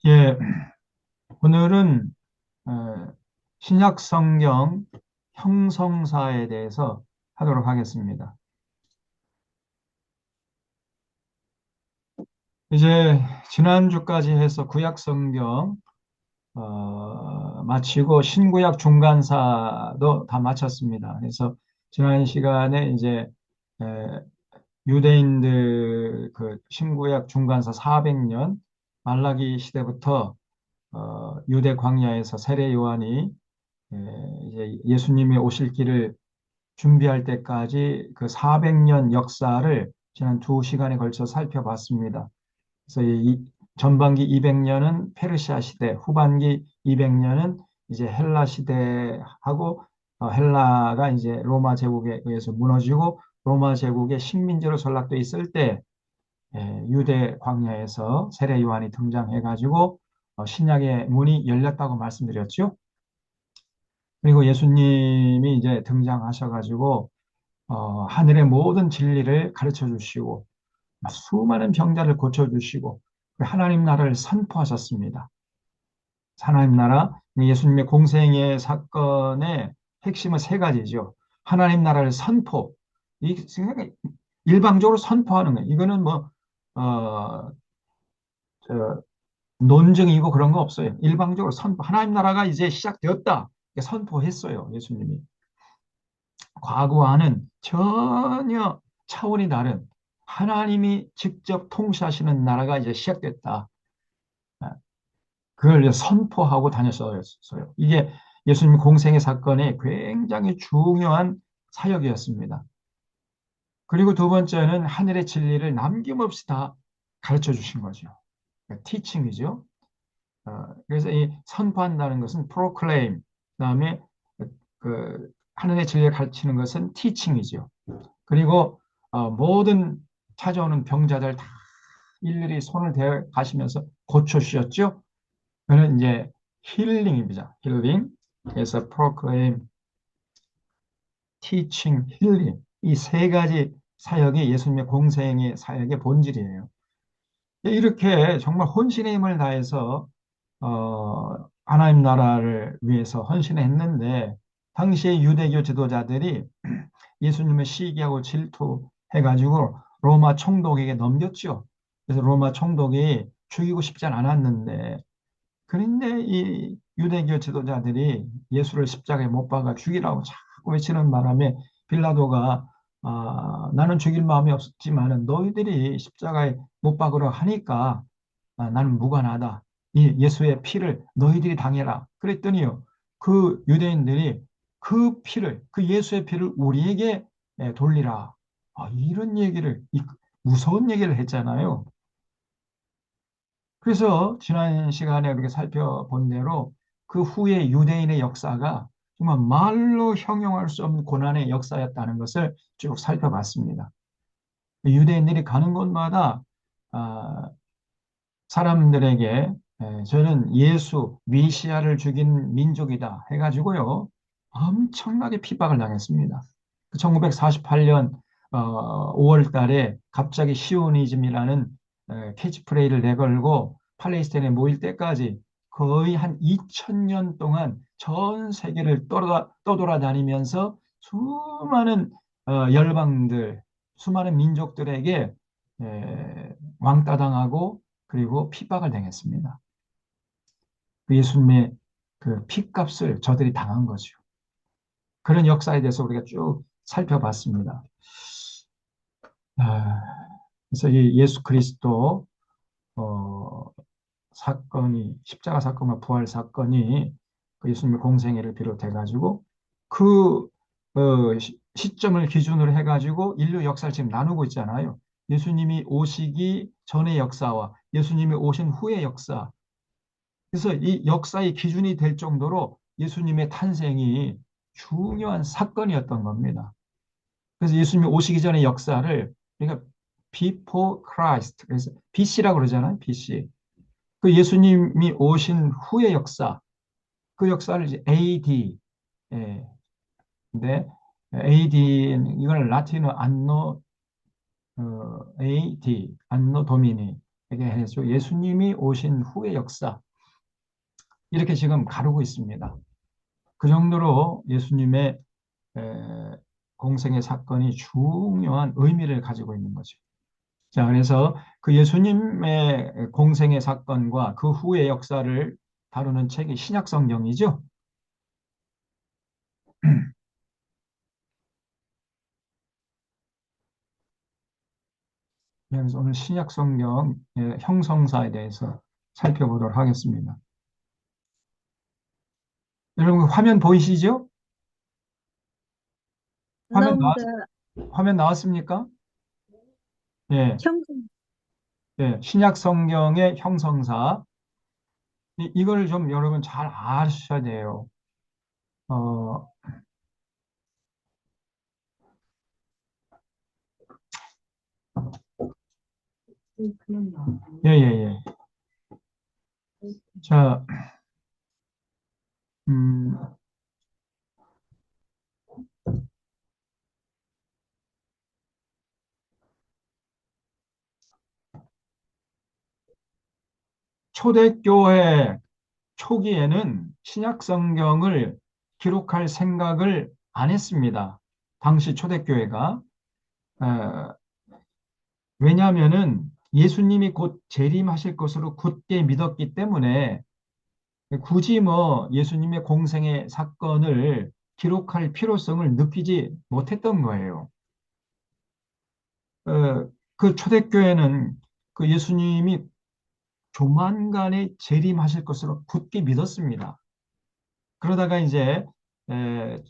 예, 오늘은 신약 성경 형성사에 대해서 하도록 하겠습니다. 이제 지난주까지 해서 구약 성경 마치고 신구약 중간사도 다 마쳤습니다. 그래서 지난 시간에 이제 에, 유대인들 그 신구약 중간사 400년 말라기 시대부터 유대 광야에서 세례 요한이 이제 예수님이 오실 길을 준비할 때까지 그 400년 역사를 지난 두 시간에 걸쳐 살펴봤습니다. 그래서 이 전반기 200년은 페르시아 시대, 후반기 200년은 이제 헬라 시대하고 헬라가 이제 로마 제국에 의해서 무너지고 로마 제국의 식민지로 전락돼 있을 때 유대 광야에서 세례 요한이 등장해가지고 신약의 문이 열렸다고 말씀드렸죠. 그리고 예수님이 이제 등장하셔가지고 하늘의 모든 진리를 가르쳐 주시고 수많은 병자를 고쳐 주시고 하나님 나라를 선포하셨습니다. 하나님 나라 예수님의 공생의 사건의 핵심은 세 가지죠. 하나님 나라를 선포, 이 일방적으로 선포하는 거예요. 이거는 뭐 어, 저, 논증이고 그런 거 없어요. 일방적으로 선포. 하나님 나라가 이제 시작되었다. 선포했어요. 예수님이. 과거와는 전혀 차원이 다른 하나님이 직접 통치하시는 나라가 이제 시작됐다. 그걸 선포하고 다녔어요. 이게 예수님 공생의 사건에 굉장히 중요한 사역이었습니다. 그리고 두 번째는 하늘의 진리를 남김없이 다 가르쳐 주신 거죠. 티칭이죠. 그래서 이 선포한다는 것은 proclaim, 그다음에 하늘의 진리를 가르치는 것은 teaching이죠. 그리고 모든 찾아오는 병자들 다 일일이 손을 대어 가시면서 고쳐 주셨죠. 그는 이제 힐링입니다. 힐링. 그래서 proclaim, teaching, 힐링. 이 세 가지 사역이 예수님의 공생의 사역의 본질이에요. 이렇게 정말 혼신의 힘을 다해서 하나님 나라를 위해서 헌신했는데 당시의 유대교 지도자들이 예수님을 시기하고 질투해가지고 로마 총독에게 넘겼죠. 그래서 로마 총독이 죽이고 싶지 않았는데 그런데 이 유대교 지도자들이 예수를 십자가에 못 박아 죽이라고 자꾸 외치는 바람에 빌라도가 나는 죽일 마음이 없었지만은 너희들이 십자가에 못 박으려 하니까 나는 무관하다. 이 예수의 피를 너희들이 당해라. 그랬더니요. 그 유대인들이 그 피를, 그 예수의 피를 우리에게 돌리라. 이런 얘기를, 무서운 얘기를 했잖아요. 그래서 지난 시간에 우리가 살펴본 대로 그 후에 유대인의 역사가 정말 말로 형용할 수 없는 고난의 역사였다는 것을 쭉 살펴봤습니다. 유대인들이 가는 곳마다 아, 사람들에게 저는 예수, 메시아를 죽인 민족이다 해가지고요. 엄청나게 핍박을 당했습니다. 1948년 5월 달에 갑자기 시오니즘이라는 캐치프레이를 내걸고 팔레스타인에 모일 때까지 거의 한 2000년 동안 전 세계를 떠돌아다니면서 수많은 열방들, 수많은 민족들에게 왕따 당하고 그리고 핍박을 당했습니다. 그 예수님의 그 피값을 저들이 당한 거죠. 그런 역사에 대해서 우리가 쭉 살펴봤습니다. 아, 그래서 이 예수 그리스도 어, 사건이 십자가 사건과 부활 사건이 그 예수님의 공생애를 비롯해 가지고 그 시점을 기준으로 해 가지고 인류 역사를 지금 나누고 있잖아요. 예수님이 오시기 전의 역사와 예수님이 오신 후의 역사. 그래서 이 역사의 기준이 될 정도로 예수님의 탄생이 중요한 사건이었던 겁니다. 그래서 예수님이 오시기 전의 역사를 우리가 before Christ, 그래서 BC라고 그러잖아요. BC. 그 예수님이 오신 후의 역사, 그 역사를 이제 AD, 예, 근데 AD는 이걸 라틴어 안노 AD, 안노 도미니. 해서 예수님이 오신 후의 역사, 이렇게 지금 가르고 있습니다. 그 정도로 예수님의 에, 공생의 사건이 중요한 의미를 가지고 있는 거죠. 자, 그래서 그 예수님의 공생의 사건과 그 후의 역사를 다루는 책이 신약 성경이죠. 그래서 오늘 신약 성경의 형성사에 대해서 살펴보도록 하겠습니다. 여러분 화면 보이시죠? 화면 나옵니다. 화면 나왔습니까? 예, 형성. 예, 신약 성경의 형성사. 이걸 좀 여러분 잘 아셔야 돼요. 어, 예, 예, 예. 자, 음, 초대교회 초기에는 신약 성경을 기록할 생각을 안 했습니다. 당시 초대교회가. 어, 왜냐하면은 예수님이 곧 재림하실 것으로 굳게 믿었기 때문에 굳이 뭐 예수님의 공생의 사건을 기록할 필요성을 느끼지 못했던 거예요. 그 초대교회는 그 예수님이 조만간에 재림하실 것으로 굳게 믿었습니다. 그러다가 이제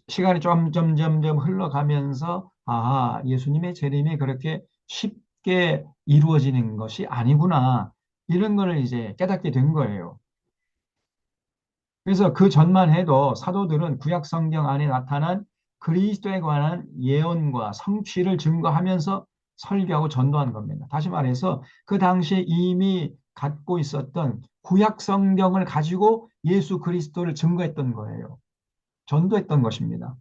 시간이 점점점점 흘러가면서 예수님의 재림이 그렇게 쉽게 이루어지는 것이 아니구나. 이런 거를 이제 깨닫게 된 거예요. 그래서 그 전만 해도 사도들은 구약 성경 안에 나타난 그리스도에 관한 예언과 성취를 증거하면서 설교하고 전도한 겁니다. 다시 말해서 그 당시에 이미 갖고 있었던 구약 성경을 가지고 예수 그리스도를 증거했던 거예요. 전도했던 것입니다.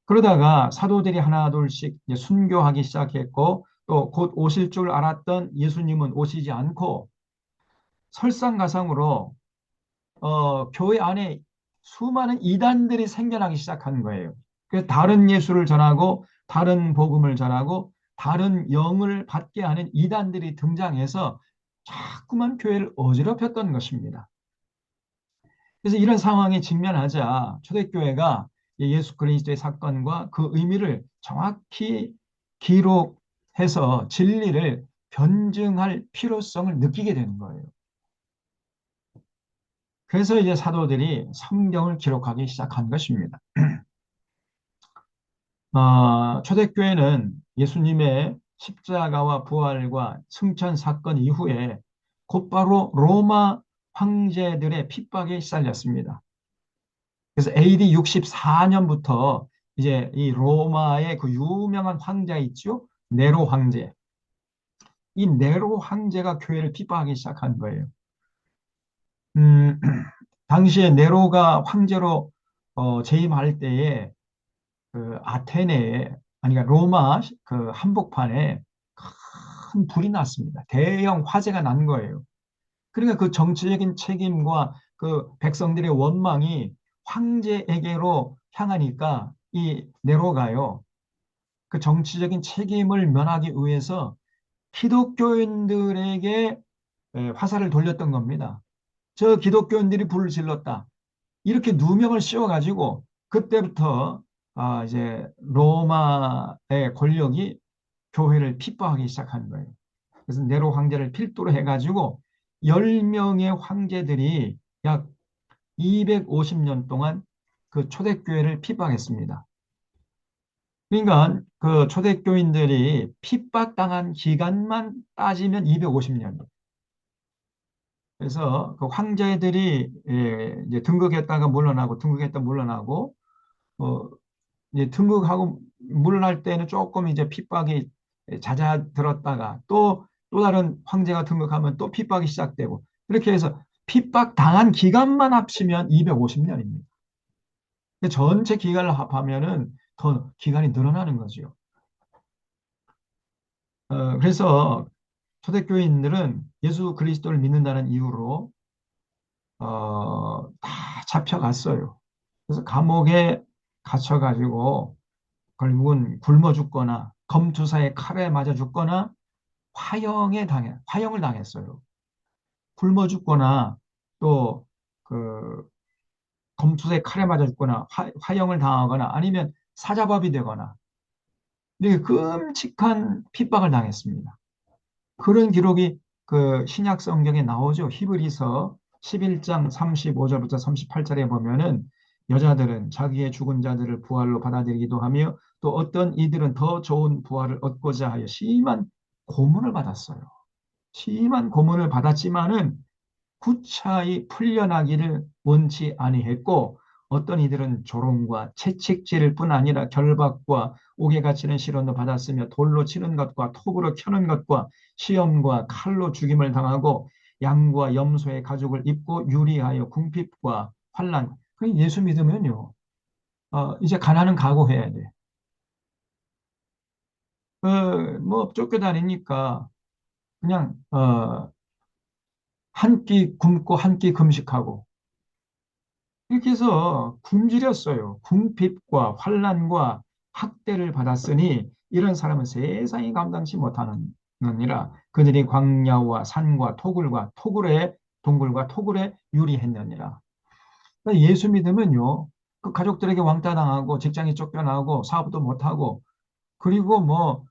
그러다가 사도들이 하나둘씩 이제 순교하기 시작했고 또 곧 오실 줄 알았던 예수님은 오시지 않고 설상가상으로 교회 안에 수많은 이단들이 생겨나기 시작한 거예요. 그래서 다른 예수를 전하고 다른 복음을 전하고 다른 영을 받게 하는 이단들이 등장해서 자꾸만 교회를 어지럽혔던 것입니다. 그래서 이런 상황에 직면하자 초대교회가 예수 그리스도의 사건과 그 의미를 정확히 기록해서 진리를 변증할 필요성을 느끼게 되는 거예요. 그래서 이제 사도들이 성경을 기록하기 시작한 것입니다. 초대교회는 예수님의 십자가와 부활과 승천 사건 이후에 곧바로 로마 황제들의 핍박에 시달렸습니다. 그래서 AD 64년부터 이제 이 로마의 그 유명한 황제 있죠? 네로 황제. 이 네로 황제가 교회를 핍박하기 시작한 거예요. 음, 당시에 네로가 황제로 재임할 때에 그 아테네에 아니 그러니까 로마 그 한복판에 큰 불이 났습니다. 대형 화재가 난 거예요. 그러니까 그 정치적인 책임과 그 백성들의 원망이 황제에게로 향하니까 이 네로가요. 그 정치적인 책임을 면하기 위해서 기독교인들에게 화살을 돌렸던 겁니다. 저 기독교인들이 불을 질렀다. 이렇게 누명을 씌워가지고 그때부터 이제 로마의 권력이 교회를 핍박하기 시작한 거예요. 그래서 네로 황제를 필두로 해가지고 10명의 황제들이 약 250년 동안 그 초대교회를 핍박했습니다. 그러니까 그 초대교인들이 핍박당한 기간만 따지면 250년. 그래서 그 황제들이 이제 등극했다가 물러나고 등극했다 물러나고 어, 이제 등극하고 물러날 때는 조금 이제 핍박이 잦아들었다가 또 다른 황제가 등극하면 또 핍박이 시작되고 이렇게 해서 핍박 당한 기간만 합치면 250년입니다. 전체 기간을 합하면은 더 기간이 늘어나는 거죠. 그래서 초대교인들은 예수 그리스도를 믿는다는 이유로 다 잡혀갔어요. 그래서 감옥에 갇혀가지고 결국은 굶어 죽거나 검투사의 칼에 맞아 죽거나 화형을 당했어요. 굶어 죽거나 또 그 검투사의 칼에 맞아 죽거나 화형을 당하거나 아니면 사자밥이 되거나 이렇게 끔찍한 핍박을 당했습니다. 그런 기록이 그 신약 성경에 나오죠. 히브리서 11장 35절부터 38절에 보면은 여자들은 자기의 죽은 자들을 부활로 받아들이기도 하며 또 어떤 이들은 더 좋은 부활을 얻고자 하여 심한 고문을 받았어요. 심한 고문을 받았지만은 구차히 풀려나기를 원치 아니했고 어떤 이들은 조롱과 채찍질일 뿐 아니라 결박과 옥에 갇히는 시련도 받았으며 돌로 치는 것과 톱으로 켜는 것과 시험과 칼로 죽임을 당하고 양과 염소의 가죽을 입고 유리하여 궁핍과 환난. 예수 믿으면요, 이제 가난은 각오해야 돼. 뭐 쫓겨다니니까 그냥 한 끼 굶고 한 끼 금식하고 이렇게 해서 굶주렸어요. 궁핍과 환난과 학대를 받았으니 이런 사람은 세상이 감당치 못하느니라. 그들이 광야와 산과 토굴의 동굴과 토굴에 유리했느니라. 그러니까 예수 믿으면요. 그 가족들에게 왕따 당하고 직장이 쫓겨나고 사업도 못하고 그리고 뭐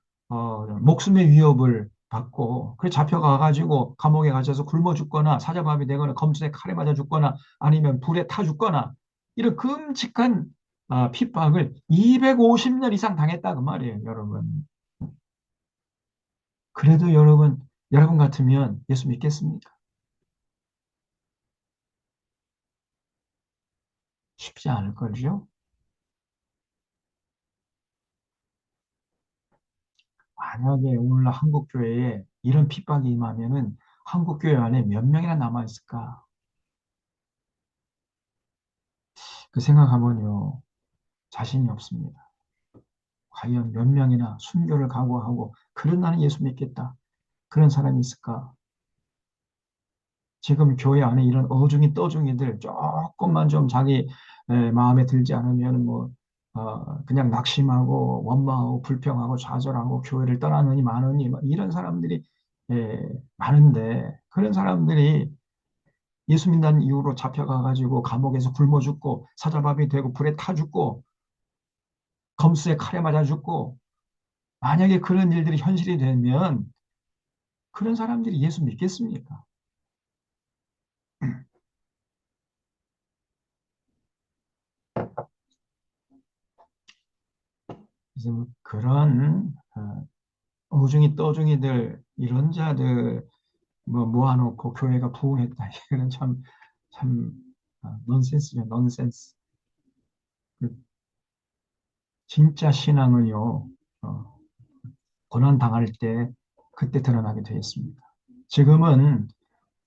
목숨의 위협을 받고 그래 잡혀가가지고 감옥에 갇혀서 굶어 죽거나 사자밥이 되거나 검술에 칼에 맞아 죽거나 아니면 불에 타 죽거나 이런 끔찍한 핍박을 250년 이상 당했다 그 말이에요, 여러분. 그래도 여러분 같으면 예수 믿겠습니까? 쉽지 않을 걸요. 만약에 오늘날 한국 교회에 이런 핍박이 임하면은 한국 교회 안에 몇 명이나 남아 있을까? 그 생각하면요 자신이 없습니다. 과연 몇 명이나 순교를 각오하고 그런 나는 예수 믿겠다. 그런 사람이 있을까? 지금 교회 안에 이런 어중이 떠중이들 조금만 좀 자기 마음에 들지 않으면 뭐 그냥 낙심하고 원망하고 불평하고 좌절하고 교회를 떠나느니 마느니 막 이런 사람들이 많은데 그런 사람들이 예수 믿는 이유로 잡혀가 가지고 감옥에서 굶어 죽고 사자밥이 되고 불에 타 죽고 검수에 칼에 맞아 죽고 만약에 그런 일들이 현실이 되면 그런 사람들이 예수 믿겠습니까? 그래서 뭐 그런 어중이 떠중이들 이런 자들 뭐 모아놓고 교회가 부흥했다 이거는 참 넌센스죠 넌센스. 그 진짜 신앙은요 고난 당할 때 그때 드러나게 되어 있습니다. 지금은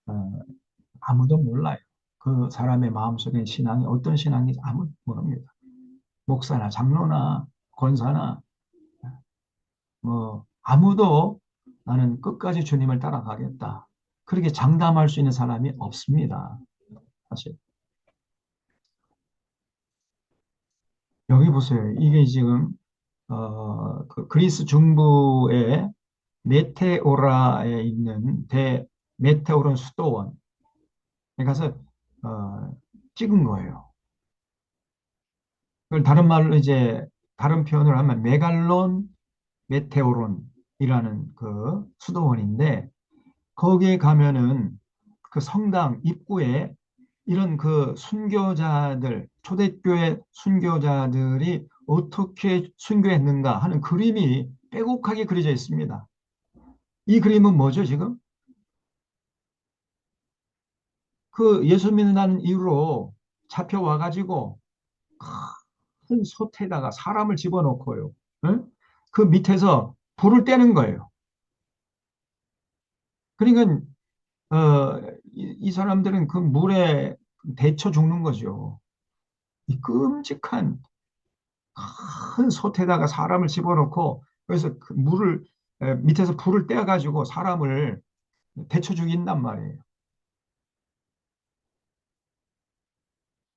어, 아무도 몰라요. 그 사람의 마음속에 신앙이 어떤 신앙인지 아무도 모릅니다. 목사나 장로나 권사나 뭐 아무도 나는 끝까지 주님을 따라가겠다. 그렇게 장담할 수 있는 사람이 없습니다. 사실 여기 보세요. 이게 지금 그 그리스 중부의 메테오라에 있는 대 메테오론 수도원에 가서 찍은 거예요. 그걸 다른 말로 이제 다른 표현을 하면 메갈론 메테오론이라는 그 수도원인데 거기에 가면은 그 성당 입구에 이런 그 순교자들, 초대교회 순교자들이 어떻게 순교했는가 하는 그림이 빼곡하게 그려져 있습니다. 이 그림은 뭐죠, 지금? 그 예수 믿는다는 이유로 잡혀와가지고 큰 솥에다가 사람을 집어넣고요. 응? 그 밑에서 불을 떼는 거예요. 그러니까 이 사람들은 그 물에 데쳐 죽는 거죠. 이 끔찍한 큰 솥에다가 사람을 집어넣고 그래서 그 물을 밑에서 불을 떼어가지고 사람을 데쳐 죽인단 말이에요.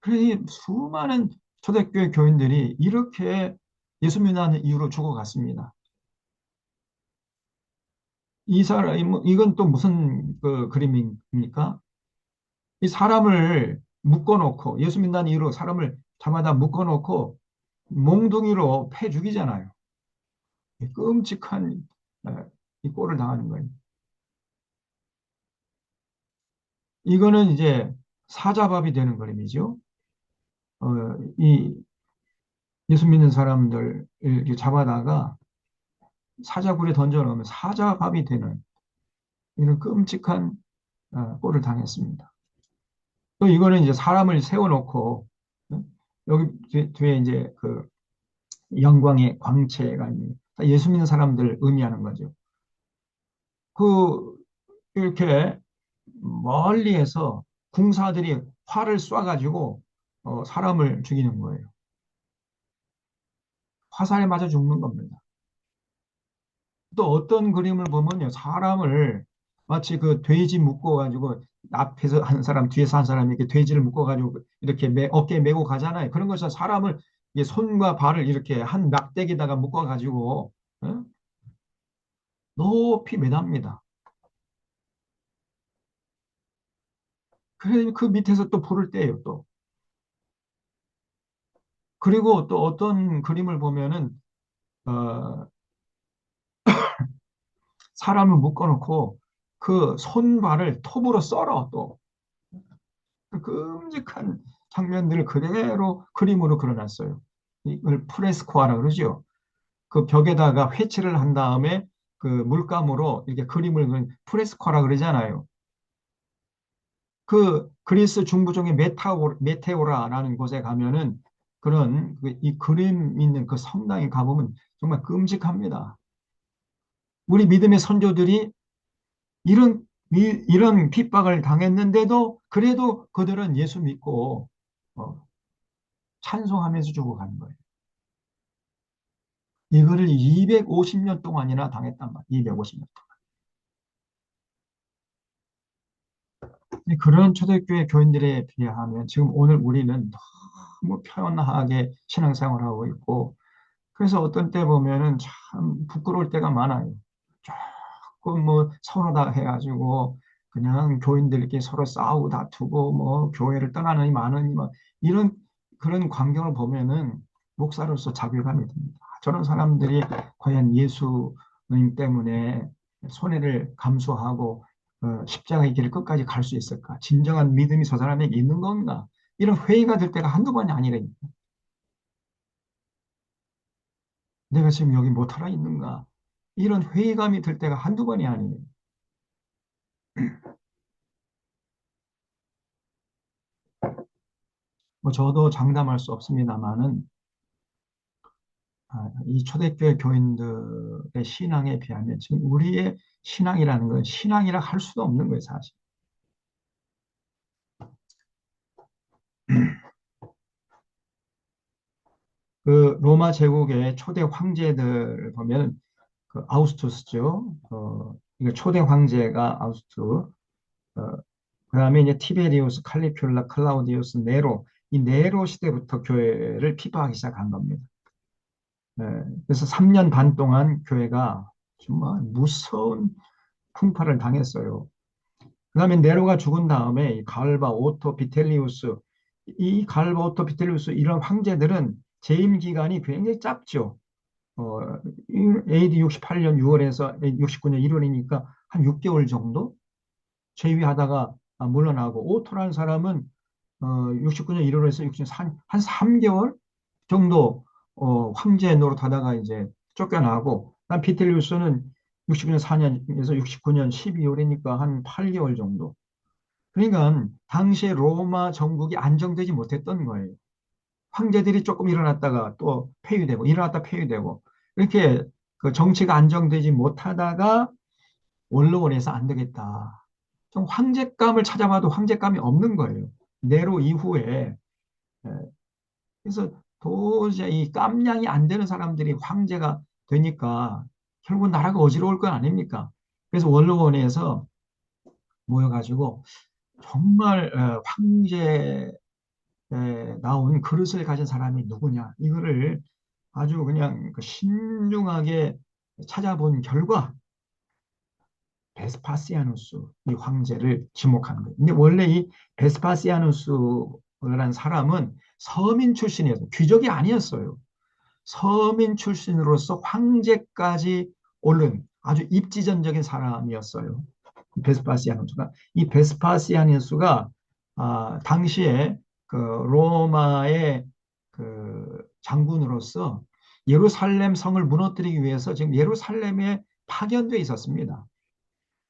그러니 수많은 초대교회 교인들이 이렇게 예수 믿는 이유로 죽어갔습니다. 이 사람, 이건 또 무슨 그 그림입니까? 이 사람을 묶어놓고, 예수 믿는 이유로 사람을 잡아다 묶어놓고, 몽둥이로 패 죽이잖아요. 이 끔찍한 이 꼴을 당하는 거예요. 이거는 이제 사자밥이 되는 그림이죠. 이 예수 믿는 사람들 이렇게 잡아다가 사자굴에 던져놓으면 사자밥이 되는 이런 끔찍한 꼴을 당했습니다. 또 이거는 이제 사람을 세워놓고 여기 뒤에 이제 그 영광의 광채가 있는 예수 믿는 사람들 의미하는 거죠. 그 이렇게 멀리에서 궁사들이 활을 쏴가지고 사람을 죽이는 거예요. 화살에 맞아 죽는 겁니다. 또 어떤 그림을 보면요, 사람을 마치 그 돼지 묶어가지고 앞에서 한 사람, 뒤에서 한 사람이 이렇게 돼지를 묶어가지고 이렇게 어깨에 메고 가잖아요. 그런 것처럼 사람을 손과 발을 이렇게 한 막대기에다가 묶어가지고 어? 높이 매답니다. 그래 그 밑에서 또 불을 떼요 또. 그리고 또 어떤 그림을 보면은 어, 사람을 묶어놓고 그 손발을 톱으로 썰어 또. 그 끔찍한 장면들을 그대로 그림으로 그려놨어요. 이걸 프레스코아라 그러죠. 그 벽에다가 회칠을 한 다음에 그 물감으로 이렇게 그림을 프레스코아라 그러잖아요. 그 그리스 중부중의 메테오라라는 곳에 가면은 그런 이 그림 있는 그 성당에 가보면 정말 끔찍합니다. 우리 믿음의 선조들이 이런 이런 핍박을 당했는데도 그래도 그들은 예수 믿고 어, 찬송하면서 죽어가는 거예요. 이거를 250년 동안이나 당했단 말이에요. 250년 동안. 그런 초대교회 교인들에 비하면 지금 오늘 우리는 너무 편하게 신앙생활을 하고 있고 그래서 어떤 때 보면은 참 부끄러울 때가 많아요. 조금 뭐 서로다 해가지고 그냥 교인들끼리 서로 싸우고 다투고 뭐 교회를 떠나느니 마느니 뭐 이런 그런 광경을 보면은 목사로서 자괴감이 듭니다. 저런 사람들이 과연 예수님 때문에 손해를 감수하고 십자가의 길을 끝까지 갈 수 있을까? 진정한 믿음이 저 사람에게 있는 건가? 이런 회의가 들 때가 한두 번이 아니라니까. 내가 지금 여기 못 살아 있는가? 이런 회의감이 들 때가 한두 번이 아니에요. 뭐 저도 장담할 수 없습니다만은 이 초대교회 교인들의 신앙에 비하면 지금 우리의 신앙이라는 건 신앙이라 할 수도 없는 거예요, 사실. 그 로마 제국의 초대 황제들 보면 그 아우구스투스죠. 이거 초대 황제가 아우구스투스. 그다음에 이제 티베리우스, 칼리큘라, 클라우디우스, 네로. 이 네로 시대부터 교회를 피파하기 시작한 겁니다. 네, 그래서 3년 반 동안 교회가 정말 무서운 풍파를 당했어요. 그다음에 네로가 죽은 다음에 이 갈바, 오토, 비텔리우스, 이 갈바, 오토, 비텔리우스 이런 황제들은 재임 기간이 굉장히 짧죠. 어, AD 68년 6월에서 69년 1월이니까 한 6개월 정도 재위하다가 물러나고 오토라는 사람은 69년 1월에서 64년 한 3개월 정도 황제 노릇하다가 이제 쫓겨나고 난 비텔리우스는 69년 4년에서 69년 12월이니까 한 8개월 정도. 그러니까 당시에 로마 정국이 안정되지 못했던 거예요. 황제들이 조금 일어났다가 또 폐위되고 일어났다 폐위되고 이렇게 그 정치가 안정되지 못하다가 원로원에서 안 되겠다. 좀 황제감을 찾아봐도 황제감이 없는 거예요. 네로 이후에. 예, 그래서 도저히 이 깜냥이 안 되는 사람들이 황제가 되니까 결국 나라가 어지러울 거 아닙니까? 그래서 원로원에서 모여가지고 정말 황제에 나온 그릇을 가진 사람이 누구냐 이거를 아주 그냥 그 신중하게 찾아본 결과 베스파시아누스 이 황제를 지목한 거예요. 근데 원래 이 베스파시아누스라는 사람은 서민 출신이었어요. 귀족이 아니었어요. 서민 출신으로서 황제까지 오른 아주 입지전적인 사람이었어요. 베스파시아누스가. 이 베스파시아누스가 당시에 그 로마의 그 장군으로서 예루살렘 성을 무너뜨리기 위해서 지금 예루살렘에 파견돼 있었습니다.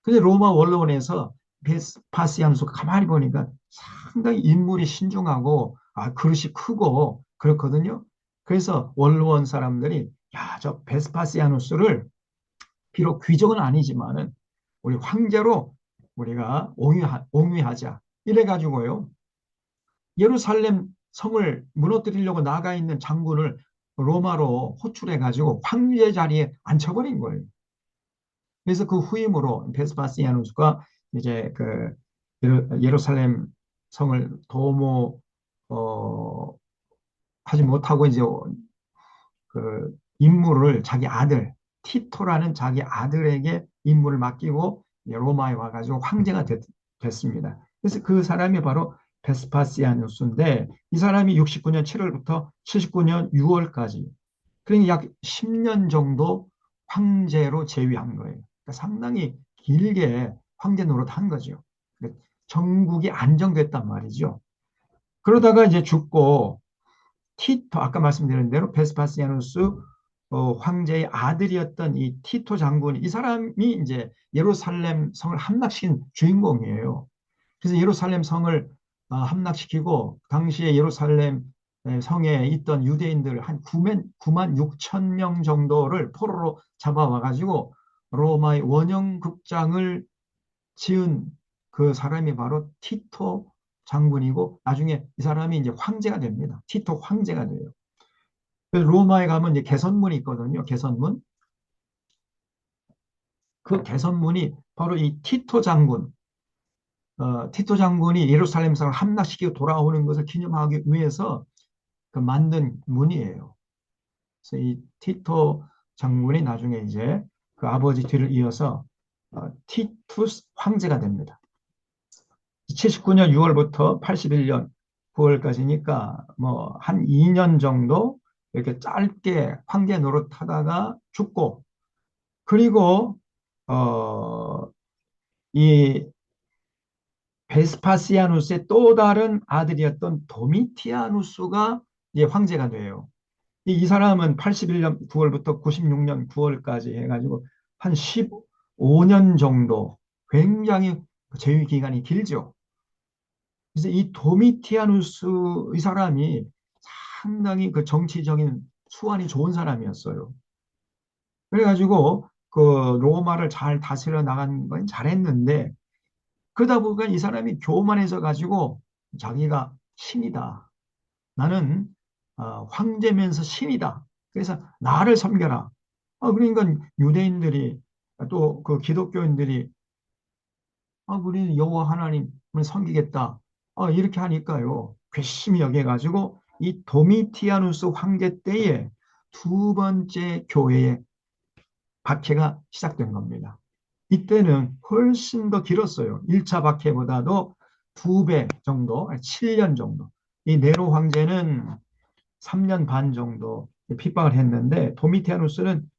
근데 로마 원로원에서 베스파시아누스가 가만히 보니까 상당히 인물이 신중하고 그릇이 크고 그렇거든요. 그래서 원로원 사람들이 야, 저 베스파시아누스를 비록 귀족은 아니지만은 우리 황제로 우리가 옹위하자. 이래가지고요. 예루살렘 성을 무너뜨리려고 나가 있는 장군을 로마로 호출해가지고 황제 자리에 앉혀버린 거예요. 그래서 그 후임으로 베스파시아누스가 이제 그 예루살렘 성을 도모 하지 못하고 이제 그 임무를 자기 아들 티토라는 자기 아들에게 임무를 맡기고 로마에 와가지고 황제가 됐습니다. 그래서 그 사람이 바로 베스파시아누스인데 이 사람이 69년 7월부터 79년 6월까지 그러니까 약 10년 정도 황제로 재위한 거예요. 그러니까 상당히 길게 황제 노릇한 거죠. 그러니까 전국이 안정됐단 말이죠. 그러다가 이제 죽고 티토 아까 말씀드린 대로 베스파시아누스 황제의 아들이었던 이 티토 장군 이 사람이 이제 예루살렘 성을 함락시킨 주인공이에요. 그래서 예루살렘 성을 함락시키고 당시에 예루살렘 성에 있던 유대인들 한 9만 6천 명 정도를 포로로 잡아와 가지고 로마의 원형 극장을 지은 그 사람이 바로 티토 장군이고 나중에 이 사람이 이제 황제가 됩니다. 티토 황제가 돼요. 로마에 가면 이제 개선문이 있거든요. 개선문. 그 개선문이 바로 이 티토 장군이 예루살렘 성을 함락시키고 돌아오는 것을 기념하기 위해서 그 만든 문이에요. 그래서 이 티토 장군이 나중에 이제 그 아버지 뒤를 이어서 티투스 황제가 됩니다. 79년 6월부터 81년 9월까지니까 뭐 한 2년 정도 이렇게 짧게 황제 노릇하다가 죽고 그리고 어, 이 베스파시아누스의 또 다른 아들이었던 도미티아누스가 이제 황제가 돼요. 이 사람은 81년 9월부터 96년 9월까지 해가지고 한 15년 정도 굉장히 재위 기간이 길죠. 그래서 이 도미티아누스 이 사람이 상당히 그 정치적인 수완이 좋은 사람이었어요. 그래가지고 그 로마를 잘 다스려 나간 건 잘했는데 그러다 보니까 이 사람이 교만해져 가지고 자기가 신이다. 나는 황제면서 신이다. 그래서 나를 섬겨라. 그러니까 유대인들이 또 그 기독교인들이 우리는 여호와 하나님을 섬기겠다. 이렇게 하니까요. 괘씸히 여겨가지고 이 도미티아누스 황제 때에 두 번째 교회의 박해가 시작된 겁니다. 이때는 훨씬 더 길었어요. 1차 박해보다도 2배 정도, 7년 정도. 이 네로 황제는 3년 반 정도 핍박을 했는데 도미티아누스는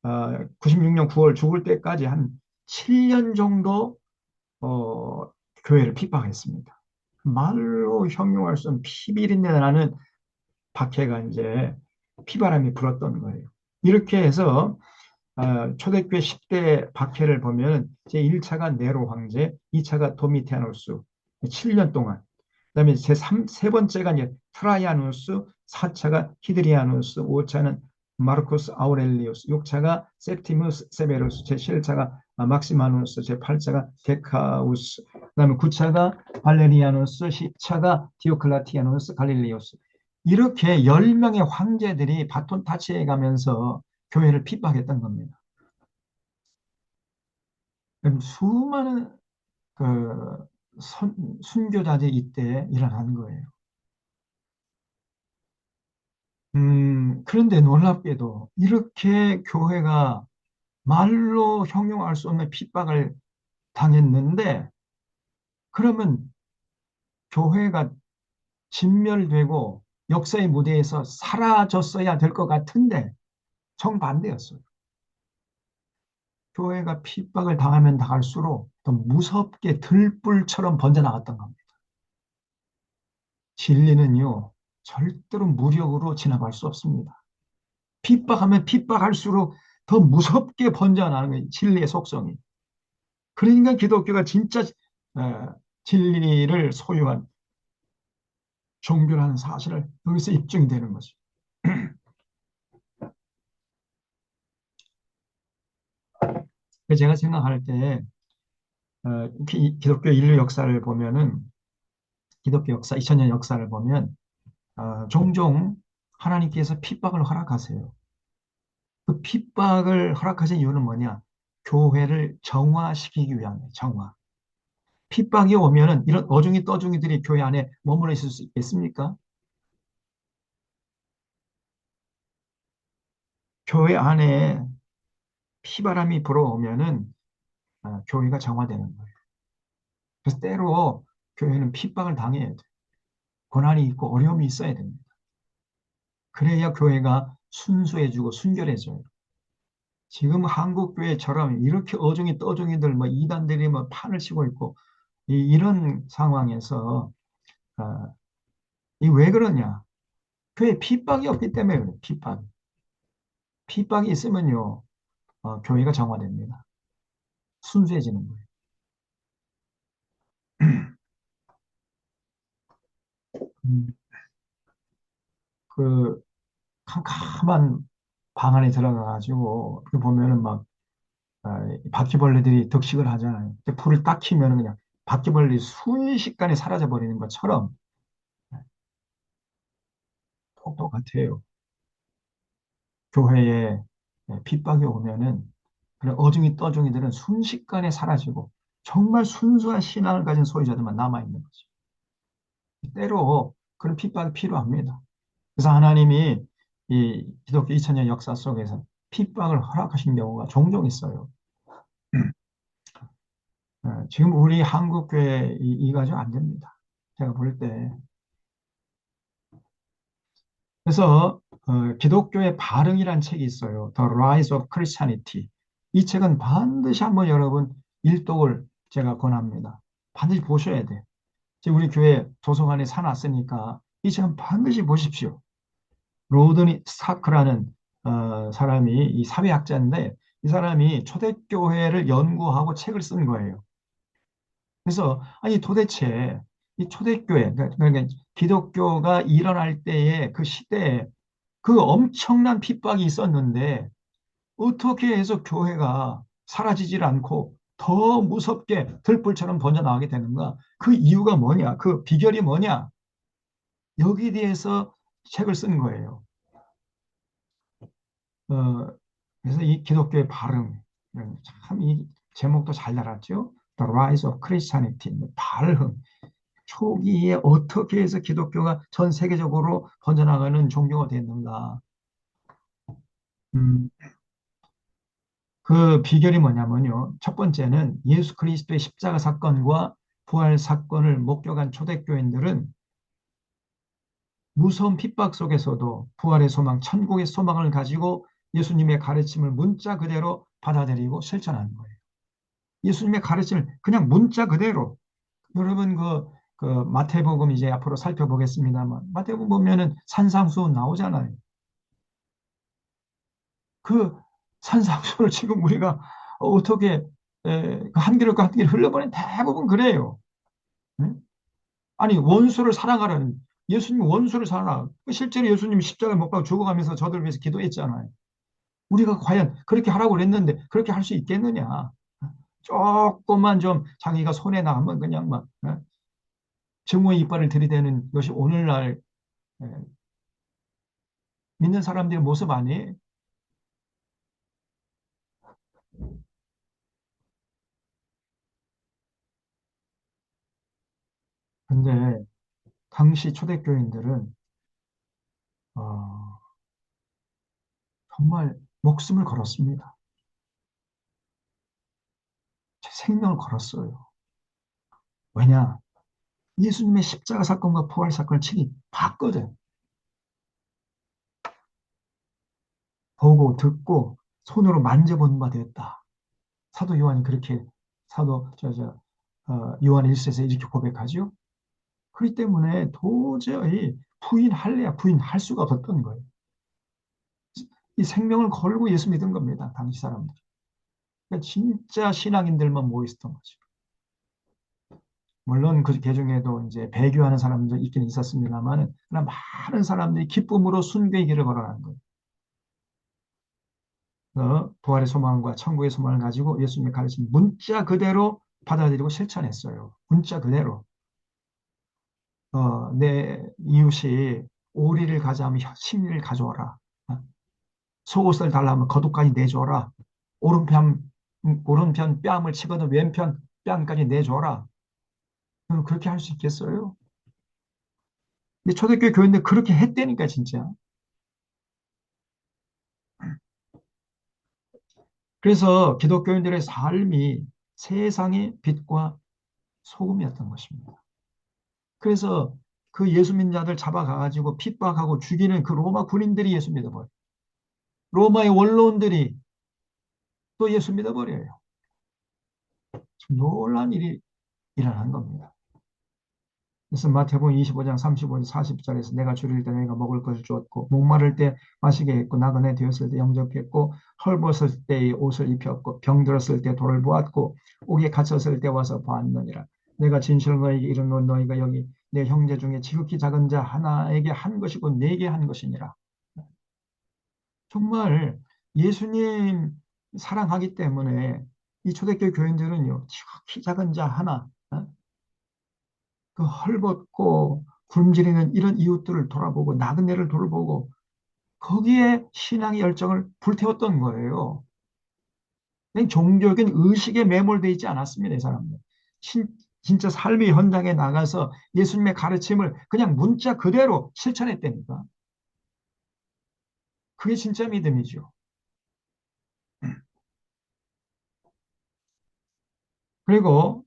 96년 9월 죽을 때까지 한 7년 정도 교회를 핍박했습니다. 말로 형용할 수 없는 피비린내 나는 박해가 이제 피바람이 불었던 거예요. 이렇게 해서 초대교회 10대 박해를 보면 제1차가 네로 황제, 2차가 도미티아누스 7년 동안 그다음에 세 번째가 이제 트라이아누스, 4차가 히드리아누스, 5차는 마르코스 아우렐리우스, 6차가 septimus 세베루스, 제7차가 막시마누스, 제8차가 데카우스, 그다음에 9차가 발레리아누스, 10차가 디오클라티아누스, 갈릴리우스. 이렇게 10명의 황제들이 바톤 타치해 가면서 교회를 핍박했던 겁니다. 수많은 그 순교자들이 이때 일어난 거예요. 그런데 놀랍게도 이렇게 교회가 말로 형용할 수 없는 핍박을 당했는데, 그러면 교회가 진멸되고 역사의 무대에서 사라졌어야 될 것 같은데 정반대였어요. 교회가 핍박을 당하면 당할수록 더 무섭게 들불처럼 번져나갔던 겁니다. 진리는요, 절대로 무력으로 진압할 수 없습니다. 핍박하면 핍박할수록 더 무섭게 번져나가는 거예요. 진리의 속성이. 그러니까 기독교가 진짜 진리를 소유한 종교라는 사실을 여기서 입증이 되는 거죠. 제가 생각할 때 기독교 인류 역사를 보면은, 기독교 역사 2000년 역사를 보면 종종 하나님께서 핍박을 허락하세요. 그 핍박을 허락하신 이유는 뭐냐? 교회를 정화시키기 위함이에요. 정화. 핍박이 오면은 이런 어중이 떠중이들이 교회 안에 머물러 있을 수 있겠습니까? 교회 안에 피바람이 불어오면은 교회가 정화되는 거예요. 그래서 때로 교회는 핍박을 당해야 돼요. 고난이 있고 어려움이 있어야 됩니다. 그래야 교회가 순수해지고 순결해져요. 지금 한국 교회처럼 이렇게 어중이 떠중이들 뭐 이단들이 뭐 판을 치고 있고 이런 상황에서 어, 이 왜 그러냐? 교회 핍박이 없기 때문에 그래요. 핍박. 핍박이 있으면요, 교회가 정화됩니다. 순수해지는 거예요. 음, 그 캄캄한 방 안에 들어가가지고 그 보면은 막 바퀴벌레들이 득식을 하잖아요. 근데 불을 딱 켜면은 그냥 바퀴벌레 순식간에 사라져 버리는 것처럼 똑똑같아요. 교회에 핍박이 오면은 그런 어중이 떠중이들은 순식간에 사라지고 정말 순수한 신앙을 가진 소유자들만 남아 있는 거죠. 때로 그런 핍박이 필요합니다. 그래서 하나님이 이 기독교 2000년 역사 속에서 핍박을 허락하신 경우가 종종 있어요. 지금 우리 한국 교회 이 가지고 안 됩니다. 제가 볼 때. 그래서 기독교의 발흥이라는 책이 있어요. The Rise of Christianity. 이 책은 반드시 한번 여러분 일독을 제가 권합니다. 반드시 보셔야 돼. 지금 우리 교회 도서관에 사놨으니까 이 책은 반드시 보십시오. 로드니 스타크라는 사람이 이 사회학자인데, 이 사람이 초대교회를 연구하고 책을 쓴 거예요. 그래서 아니 도대체 이 초대교회, 그러니까 기독교가 일어날 때의 그 시대에 그 엄청난 핍박이 있었는데 어떻게 해서 교회가 사라지질 않고 더 무섭게 들불처럼 번져나가게 되는가? 그 이유가 뭐냐? 그 비결이 뭐냐? 여기에 대해서 책을 쓴 거예요. 어, 그래서 이 기독교의 발흥, 참 이 제목도 잘 달았죠? The Rise of Christianity, 발흥. 초기에 어떻게 해서 기독교가 전 세계적으로 번져나가는 종교가 됐는가? 음, 그 비결이 뭐냐면요. 첫 번째는 예수 그리스도의 십자가 사건과 부활 사건을 목격한 초대교인들은 무서운 핍박 속에서도 부활의 소망, 천국의 소망을 가지고 예수님의 가르침을 문자 그대로 받아들이고 실천하는 거예요. 예수님의 가르침을 그냥 문자 그대로. 여러분 그 마태복음 이제 앞으로 살펴보겠습니다만, 마태복음 보면은 산상수훈 나오잖아요. 그 산상수훈을 지금 우리가 어떻게 그한 길을 한 길 흘려보낸 대부분 그래요. 응? 아니 원수를 사랑하라는, 예수님 원수를 사랑하라. 실제로 예수님 십자가에 못 박아 죽어가면서 저들을 위해서 기도했잖아요. 우리가 과연 그렇게 하라고 그랬는데 그렇게 할 수 있겠느냐? 조금만 좀 자기가 손해 나면 그냥 막 증오의 이빨을 들이대는 것이 오늘날 에, 믿는 사람들의 모습 아니에요? 근데 당시 초대교인들은 어, 정말 목숨을 걸었습니다. 제 생명을 걸었어요. 왜냐? 예수님의 십자가 사건과 부활 사건을 친히 봤거든. 보고 듣고 손으로 만져본 바 되었다. 사도 요한이 그렇게 사도 요한 1서에서 이렇게 고백하죠. 그렇기 때문에 도저히 부인할래야 부인할 수가 없었던 거예요. 이 생명을 걸고 예수 믿은 겁니다. 당시 사람들. 그러니까 진짜 신앙인들만 모여 있었던 거죠. 물론 그 중에도 이제 배교하는 사람도 있긴 있었습니다만, 그러나 많은 사람들이 기쁨으로 순교의 길을 걸어가는 거예요. 부활의 소망과 천국의 소망을 가지고 예수님의 가르침 문자 그대로 받아들이고 실천했어요. 문자 그대로. 내 이웃이 오리를 가져가면 심리를 가져와라. 어, 속옷을 달라면 겉옷까지 내줘라. 오른편, 오른편 뺨을 치거든 왼편 뺨까지 내줘라. 그렇게 할 수 있겠어요? 근데 초대교회 교인들 그렇게 했다니까, 진짜. 그래서 기독교인들의 삶이 세상의 빛과 소금이었던 것입니다. 그래서 그 예수 믿는 자들 잡아가가지고 핍박하고 죽이는 그 로마 군인들이 예수 믿어버려요. 로마의 원로원들이 또 예수 믿어버려요. 놀란 일이 일어난 겁니다. 그래서 마태복음 25장 35절 40절에서 내가 줄일 때 내가 먹을 것을 주었고 목마를 때 마시게 했고 나그네 되었을 때 영접했고 헐벗을 때의 옷을 입혔고 병들었을 때 돌을 보았고 옥에 갇혔을 때 와서 보았느니라. 내가 진실로 너희에게 이르노니 너희가 여기 내 형제 중에 지극히 작은 자 하나에게 한 것이고 내게 한 것이니라. 정말 예수님 사랑하기 때문에 이 초대교회 교인들은요 지극히 작은 자 하나, 그 헐벗고 굶주리는 이런 이웃들을 돌아보고 나그네를 돌보고 거기에 신앙의 열정을 불태웠던 거예요. 그냥 종교적인 의식에 매몰되어 있지 않았습니다. 이 사람들. 진짜 삶의 현장에 나가서 예수님의 가르침을 그냥 문자 그대로 실천했다니까. 그게 진짜 믿음이죠. 그리고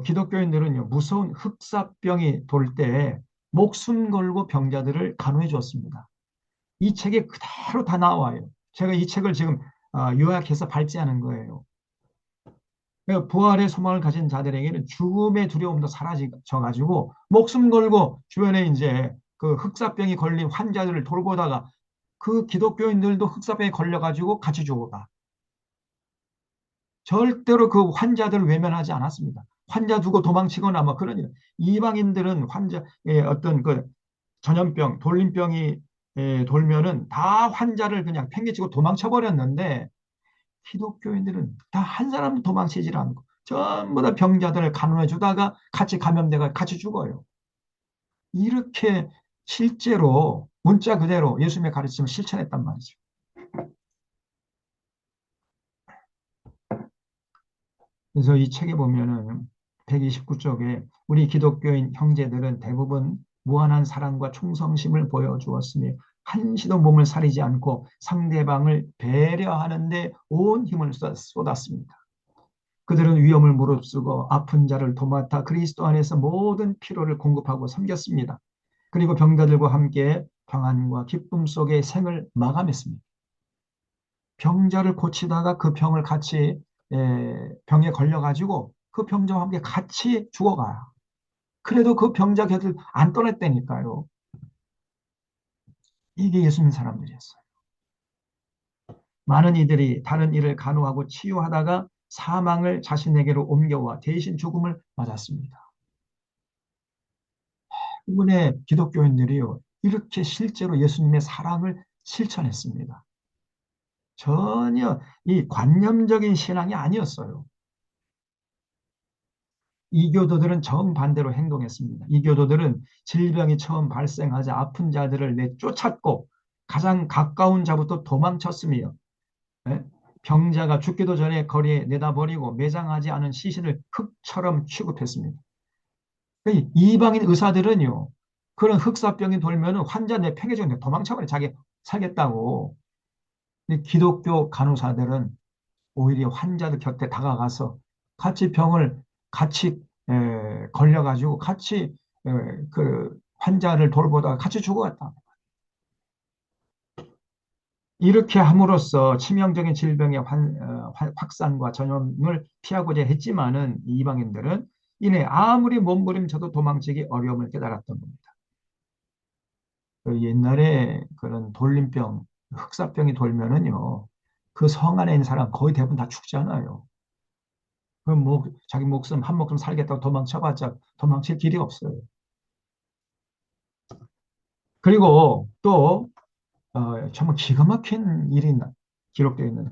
기독교인들은요 무서운 흑사병이 돌 때 목숨 걸고 병자들을 간호해 줬습니다. 이 책에 그대로 다 나와요. 제가 이 책을 지금 요약해서 발제하는 거예요. 그러니까 부활의 소망을 가진 자들에게는 죽음의 두려움도 사라져가지고 목숨 걸고 주변에 이제 그 흑사병이 걸린 환자들을 돌보다가 그 기독교인들도 흑사병에 걸려가지고 같이 죽어가. 절대로 그 환자들을 외면하지 않았습니다. 환자 두고 도망치거나 뭐 그런 일. 이방인들은 환자의 어떤 그 전염병, 돌림병이 돌면은 다 환자를 그냥 팽개치고 도망쳐 버렸는데 기독교인들은 다 한 사람도 도망치질 않고 전부 다 병자들을 간호해 주다가 같이 감염돼가 같이 죽어요. 이렇게 실제로 문자 그대로 예수님의 가르침을 실천했단 말이죠. 그래서 이 책에 보면은 129쪽에 우리 기독교인 형제들은 대부분 무한한 사랑과 충성심을 보여주었으며 한시도 몸을 사리지 않고 상대방을 배려하는 데 온 힘을 쏟았습니다. 그들은 위험을 무릅쓰고 아픈 자를 도맡아 그리스도 안에서 모든 필요를 공급하고 섬겼습니다. 그리고 병자들과 함께 평안과 기쁨 속에 생을 마감했습니다. 병자를 고치다가 그 병을 같이 병에 걸려가지고 그 병자와 함께 같이 죽어가요. 그래도 그 병자 곁을 안 떠났다니까요. 이게 예수님 사람들이었어요. 많은 이들이 다른 이를 간호하고 치유하다가 사망을 자신에게로 옮겨와 대신 죽음을 맞았습니다. 이번에 기독교인들이요, 이렇게 실제로 예수님의 사랑을 실천했습니다. 전혀 이 관념적인 신앙이 아니었어요. 이교도들은 정반대로 행동했습니다. 이교도들은 질병이 처음 발생하자 아픈 자들을 내쫓았고 가장 가까운 자부터 도망쳤으며 예? 병자가 죽기도 전에 거리에 내다버리고 매장하지 않은 시신을 흙처럼 취급했습니다. 이 이방인 의사들은요, 그런 흑사병이 돌면은 환자 내 팽개치고 도망쳐버려, 자기 살겠다고. 근데 기독교 간호사들은 오히려 환자들 곁에 다가가서 같이 병을 같이 걸려가지고 같이 그 환자를 돌보다가 같이 죽어갔다. 이렇게 함으로써 치명적인 질병의 확산과 전염을 피하고자 했지만은 이방인들은 이내 아무리 몸부림쳐도 도망치기 어려움을 깨달았던 겁니다. 그 옛날에 그런 돌림병, 흑사병이 돌면은요, 그 성 안에 있는 사람 거의 대부분 다 죽잖아요. 그럼 뭐 자기 목숨 한 목숨 살겠다고 도망쳐봤자 도망칠 길이 없어요. 그리고 또 정말 기가 막힌 일이 기록되어 있는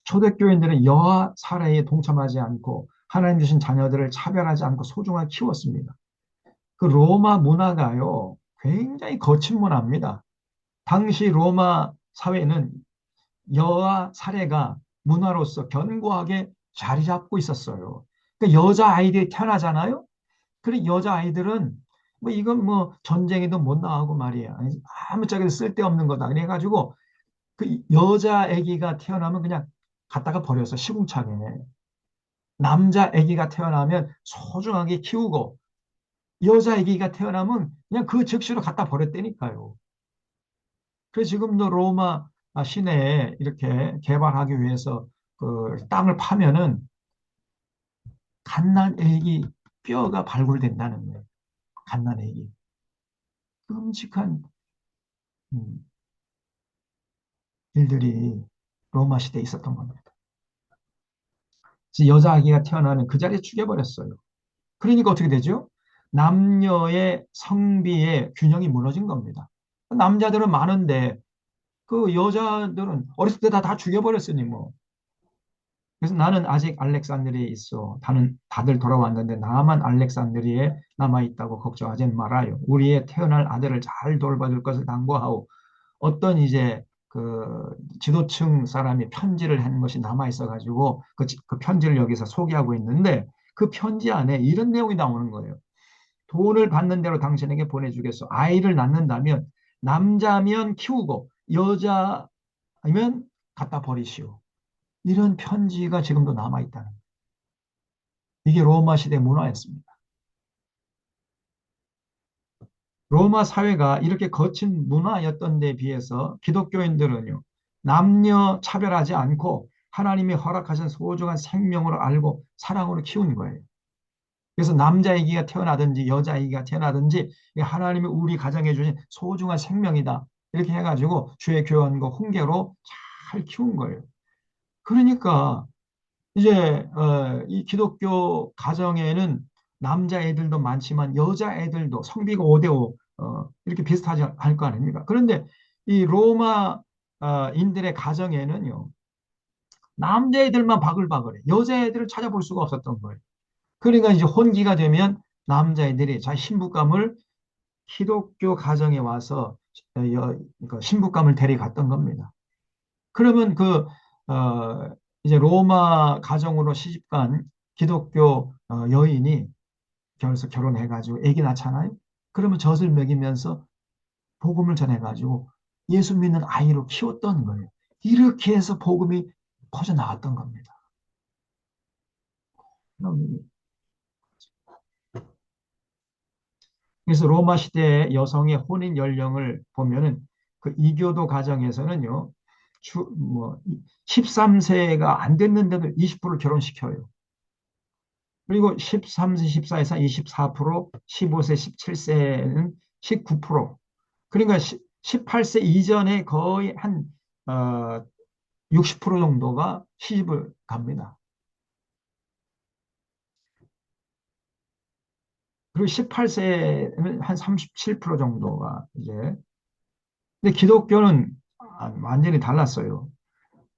초대교인들은 여아 살해에 동참하지 않고 하나님 주신 자녀들을 차별하지 않고 소중하게 키웠습니다. 그 로마 문화가요, 굉장히 거친 문화입니다. 당시 로마 사회는 여아 살해가 문화로서 견고하게 자리 잡고 있었어요. 그러니까 여자 아이들이 태어나잖아요. 그래 여자 아이들은 뭐 이건 뭐 전쟁에도 못 나가고 말이야. 아무짝에도 쓸데없는 거다. 그래가지고 그 여자 아기가 태어나면 그냥 갖다가 버려서 시궁창에 남자 아기가 태어나면 소중하게 키우고 여자 아기가 태어나면 그냥 그 즉시로 갖다 버렸다니까요. 그래서 지금도 로마 시내에 이렇게 개발하기 위해서 그 땅을 파면은 갓난 애기 뼈가 발굴된다는 거예요. 갓난 애기. 끔찍한 음, 일들이 로마 시대에 있었던 겁니다. 그래서 여자 아기가 태어나면 그 자리에 죽여버렸어요. 그러니까 어떻게 되죠? 남녀의 성비의 균형이 무너진 겁니다. 남자들은 많은데 그 여자들은 어렸을 때 다 죽여버렸으니 뭐. 그래서 나는 아직 알렉산드리아에 있어. 다들 돌아왔는데 나만 알렉산드리아에 남아있다고 걱정하지 말아요. 우리의 태어날 아들을 잘 돌봐줄 것을 당부하고 어떤 이제 그 지도층 사람이 편지를 한 것이 남아 있어가지고 그 편지를 여기서 소개하고 있는데 그 편지 안에 이런 내용이 나오는 거예요. 돈을 받는 대로 당신에게 보내주겠소. 아이를 낳는다면 남자면 키우고 여자면 갖다 버리시오. 이런 편지가 지금도 남아 있다는 거예요. 이게 로마 시대 문화였습니다. 로마 사회가 이렇게 거친 문화였던 데 비해서 기독교인들은요, 남녀 차별하지 않고 하나님이 허락하신 소중한 생명으로 알고 사랑으로 키운 거예요. 그래서 남자아기가 태어나든지 여자아기가 태어나든지 하나님이 우리 가정에 주신 소중한 생명이다. 이렇게 해가지고 주의 교훈과 훈계로 잘 키운 거예요. 그러니까 이제 이 기독교 가정에는 남자애들도 많지만 여자애들도 성비가 5대5 이렇게 비슷하지 않을 거 아닙니까? 그런데 이 로마 인들의 가정에는요. 남자애들만 바글바글해. 여자애들을 찾아볼 수가 없었던 거예요. 그러니까 이제 혼기가 되면 남자애들이 자기 신부감을 기독교 가정에 와서 그 신부감을 데려갔던 겁니다. 그러면 이제 로마 가정으로 시집간 기독교 여인이 결혼해서 결혼해가지고 아기 낳잖아요. 그러면 젖을 먹이면서 복음을 전해가지고 예수 믿는 아이로 키웠던 거예요. 이렇게 해서 복음이 퍼져나갔던 겁니다. 그래서 로마 시대 여성의 혼인 연령을 보면은 그 이교도 가정에서는요, 13세가 안 됐는데도 20% 결혼시켜요. 그리고 13세, 14에서 24%, 15세, 17세는 19%. 그러니까 18세 이전에 거의 한 60% 정도가 시집을 갑니다. 그리고 18세는 한 37% 정도가 이제 근데 기독교는 완전히 달랐어요.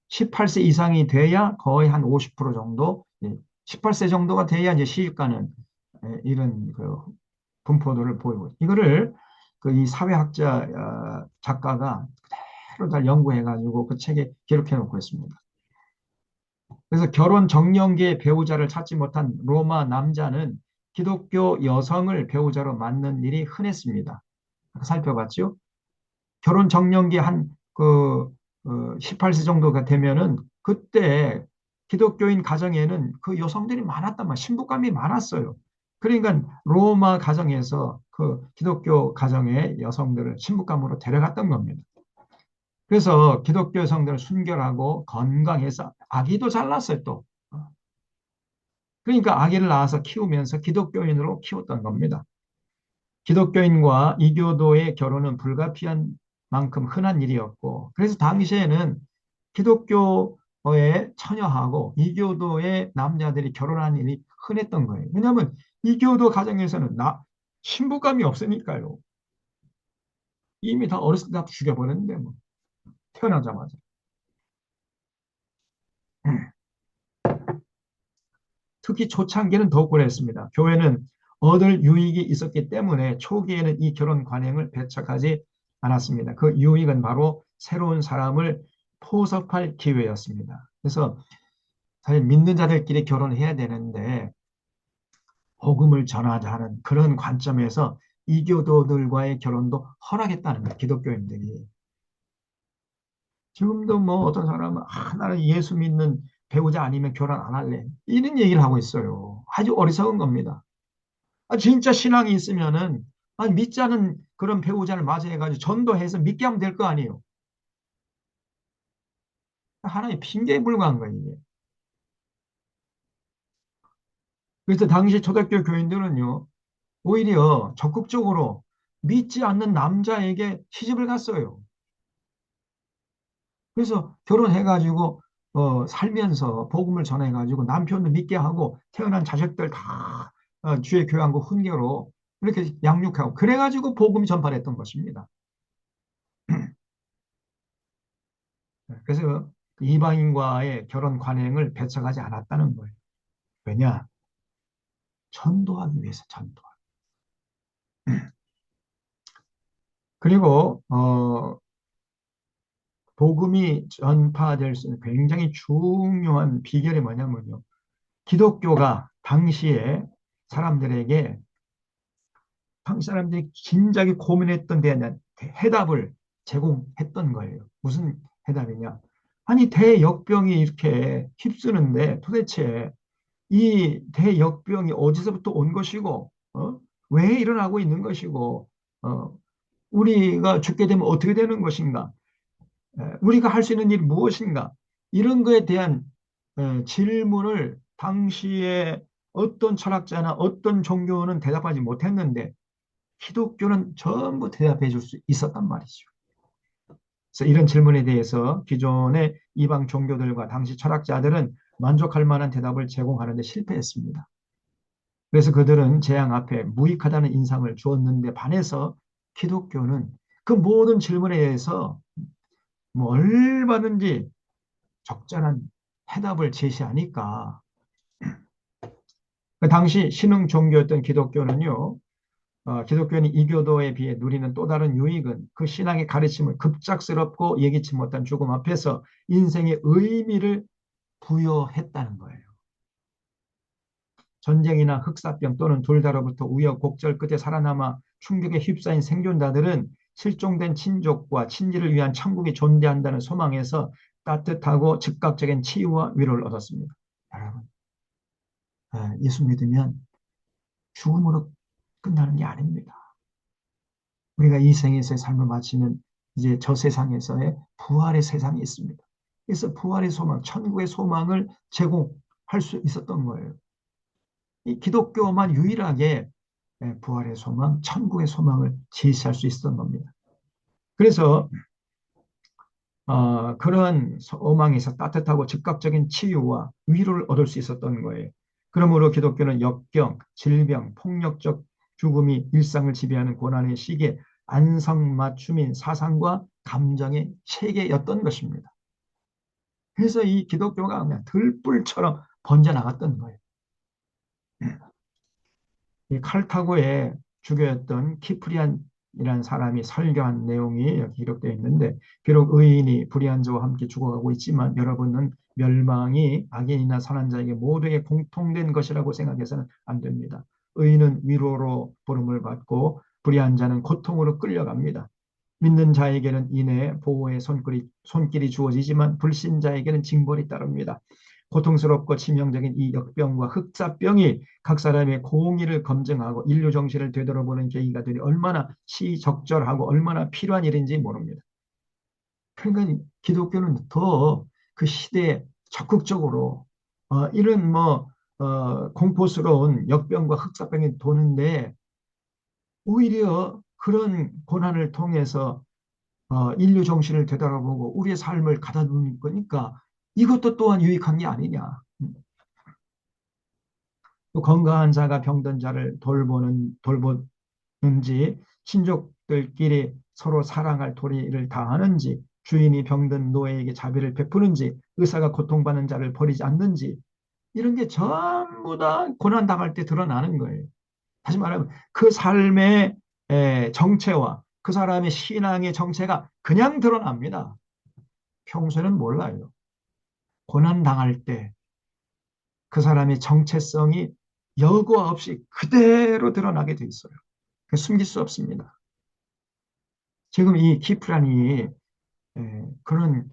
18세 이상이 돼야 거의 한 50% 정도, 18세 정도가 돼야 이제 시집가는 이런 그 분포도를 보이고 이거를 그 이 사회학자 작가가 그대로 잘 연구해가지고 그 책에 기록해 놓고 있습니다. 그래서 결혼 정년기에 배우자를 찾지 못한 로마 남자는 기독교 여성을 배우자로 맞는 일이 흔했습니다. 살펴봤죠? 결혼 정년기 한 18세 정도가 되면은 그때 기독교인 가정에는 그 여성들이 많았단 말이에요. 신부감이 많았어요. 그러니까 로마 가정에서 그 기독교 가정의 여성들을 신부감으로 데려갔던 겁니다. 그래서 기독교 여성들은 순결하고 건강해서 아기도 잘 낳았어요, 또. 그러니까 아기를 낳아서 키우면서 기독교인으로 키웠던 겁니다. 기독교인과 이교도의 결혼은 불가피한 만큼 흔한 일이었고, 그래서 당시에는 기독교의 처녀하고 이교도의 남자들이 결혼하는 일이 흔했던 거예요. 왜냐하면 이교도 가정에서는 신부감이 없으니까요. 이미 다 어렸을 때 다 죽여버렸는데, 뭐, 태어나자마자. 특히 초창기는 더욱 그랬습니다. 교회는 얻을 유익이 있었기 때문에 초기에는 이 결혼 관행을 배척하지 않았습니다. 그 유익은 바로 새로운 사람을 포섭할 기회였습니다. 그래서 사실 믿는 자들끼리 결혼해야 되는데 복음을 전하자는 그런 관점에서 이교도들과의 결혼도 허락했다는 거예요. 기독교인들이. 지금도 뭐 어떤 사람은 나는 예수 믿는 배우자 아니면 결혼 안 할래. 이런 얘기를 하고 있어요. 아주 어리석은 겁니다. 진짜 신앙이 있으면은 믿지 않은 그런 배우자를 맞이해가지고 전도해서 믿게 하면 될 거 아니에요. 하나의 핑계에 불과한 거예요, 이게. 그래서 당시 초대교회 교인들은요, 오히려 적극적으로 믿지 않는 남자에게 시집을 갔어요. 그래서 결혼해가지고 살면서 복음을 전해가지고 남편도 믿게 하고 태어난 자식들 다 주의 교양과 훈계로 이렇게 양육하고 그래가지고 복음이 전파됐던 것입니다. 그래서 이방인과의 결혼 관행을 배척하지 않았다는 거예요. 왜냐? 전도하기 위해서 전도. 그리고 복음이 전파될 수 있는 굉장히 중요한 비결이 뭐냐면요. 기독교가 당시에 사람들에게 한국 사람들이 진작에 고민했던 데에 대한 해답을 제공했던 거예요. 무슨 해답이냐? 아니, 대역병이 이렇게 휩쓰는데 도대체 이 대역병이 어디서부터 온 것이고, 왜 일어나고 있는 것이고, 어, 우리가 죽게 되면 어떻게 되는 것인가? 우리가 할 수 있는 일이 무엇인가? 이런 거에 대한 질문을 당시에 어떤 철학자나 어떤 종교는 대답하지 못했는데 기독교는 전부 대답해 줄 수 있었단 말이죠. 그래서 이런 질문에 대해서 기존의 이방 종교들과 당시 철학자들은 만족할 만한 대답을 제공하는 데 실패했습니다. 그래서 그들은 재앙 앞에 무익하다는 인상을 주었는데 반해서 기독교는 그 모든 질문에 대해서 뭐 얼마든지 적절한 해답을 제시하니까 그 당시 신흥 종교였던 기독교는요, 기독교는 이교도에 비해 누리는 또 다른 유익은 그 신앙의 가르침을 급작스럽고 예기치 못한 죽음 앞에서 인생의 의미를 부여했다는 거예요. 전쟁이나 흑사병 또는 둘다로부터 우여곡절 끝에 살아남아 충격에 휩싸인 생존자들은 실종된 친족과 친지를 위한 천국이 존재한다는 소망에서 따뜻하고 즉각적인 치유와 위로를 얻었습니다. 여러분, 예수 믿으면 죽음으로 끝나는 게 아닙니다. 우리가 이 생에서의 삶을 마치면 이제 저 세상에서의 부활의 세상이 있습니다. 그래서 부활의 소망, 천국의 소망을 제공할 수 있었던 거예요. 이 기독교만 유일하게 부활의 소망, 천국의 소망을 제시할 수 있었던 겁니다. 그래서 그런 소망에서 따뜻하고 즉각적인 치유와 위로를 얻을 수 있었던 거예요. 그러므로 기독교는 역경, 질병, 폭력적 죽음이 일상을 지배하는 고난의 시기에 안성맞춤인 사상과 감정의 체계였던 것입니다. 그래서 이 기독교가 그냥 들불처럼 번져나갔던 거예요. 이 칼타고의 주교였던 키프리안이라는 사람이 설교한 내용이 여기 기록되어 있는데 비록 의인이 불의한 자와 함께 죽어가고 있지만 여러분은 멸망이 악인이나 선한 자에게 모두에게 공통된 것이라고 생각해서는 안 됩니다. 의인은 위로로 부름을 받고 불의한 자는 고통으로 끌려갑니다. 믿는 자에게는 인해 보호의 손길이 주어지지만 불신자에게는 징벌이 따릅니다. 고통스럽고 치명적인 이 역병과 흑사병이 각 사람의 공의를 검증하고 인류 정신을 되돌아보는 계기가 되니 얼마나 시적절하고 얼마나 필요한 일인지 모릅니다. 그러니까 기독교는 더 그 시대에 적극적으로 이런 공포스러운 역병과 흑사병이 도는데 오히려 그런 고난을 통해서 인류 정신을 되돌아보고 우리의 삶을 가다듬는 거니까 이것도 또한 유익한 게 아니냐. 또 건강한 자가 병든 자를 돌보는지, 친족들끼리 서로 사랑할 도리를 다하는지, 주인이 병든 노예에게 자비를 베푸는지, 의사가 고통받는 자를 버리지 않는지, 이런 게 전부 다 고난당할 때 드러나는 거예요. 다시 말하면 그 삶의 정체와 그 사람의 신앙의 정체가 그냥 드러납니다. 평소에는 몰라요. 고난당할 때 그 사람의 정체성이 여과 없이 그대로 드러나게 돼 있어요. 숨길 수 없습니다. 지금 이 키프란이 그런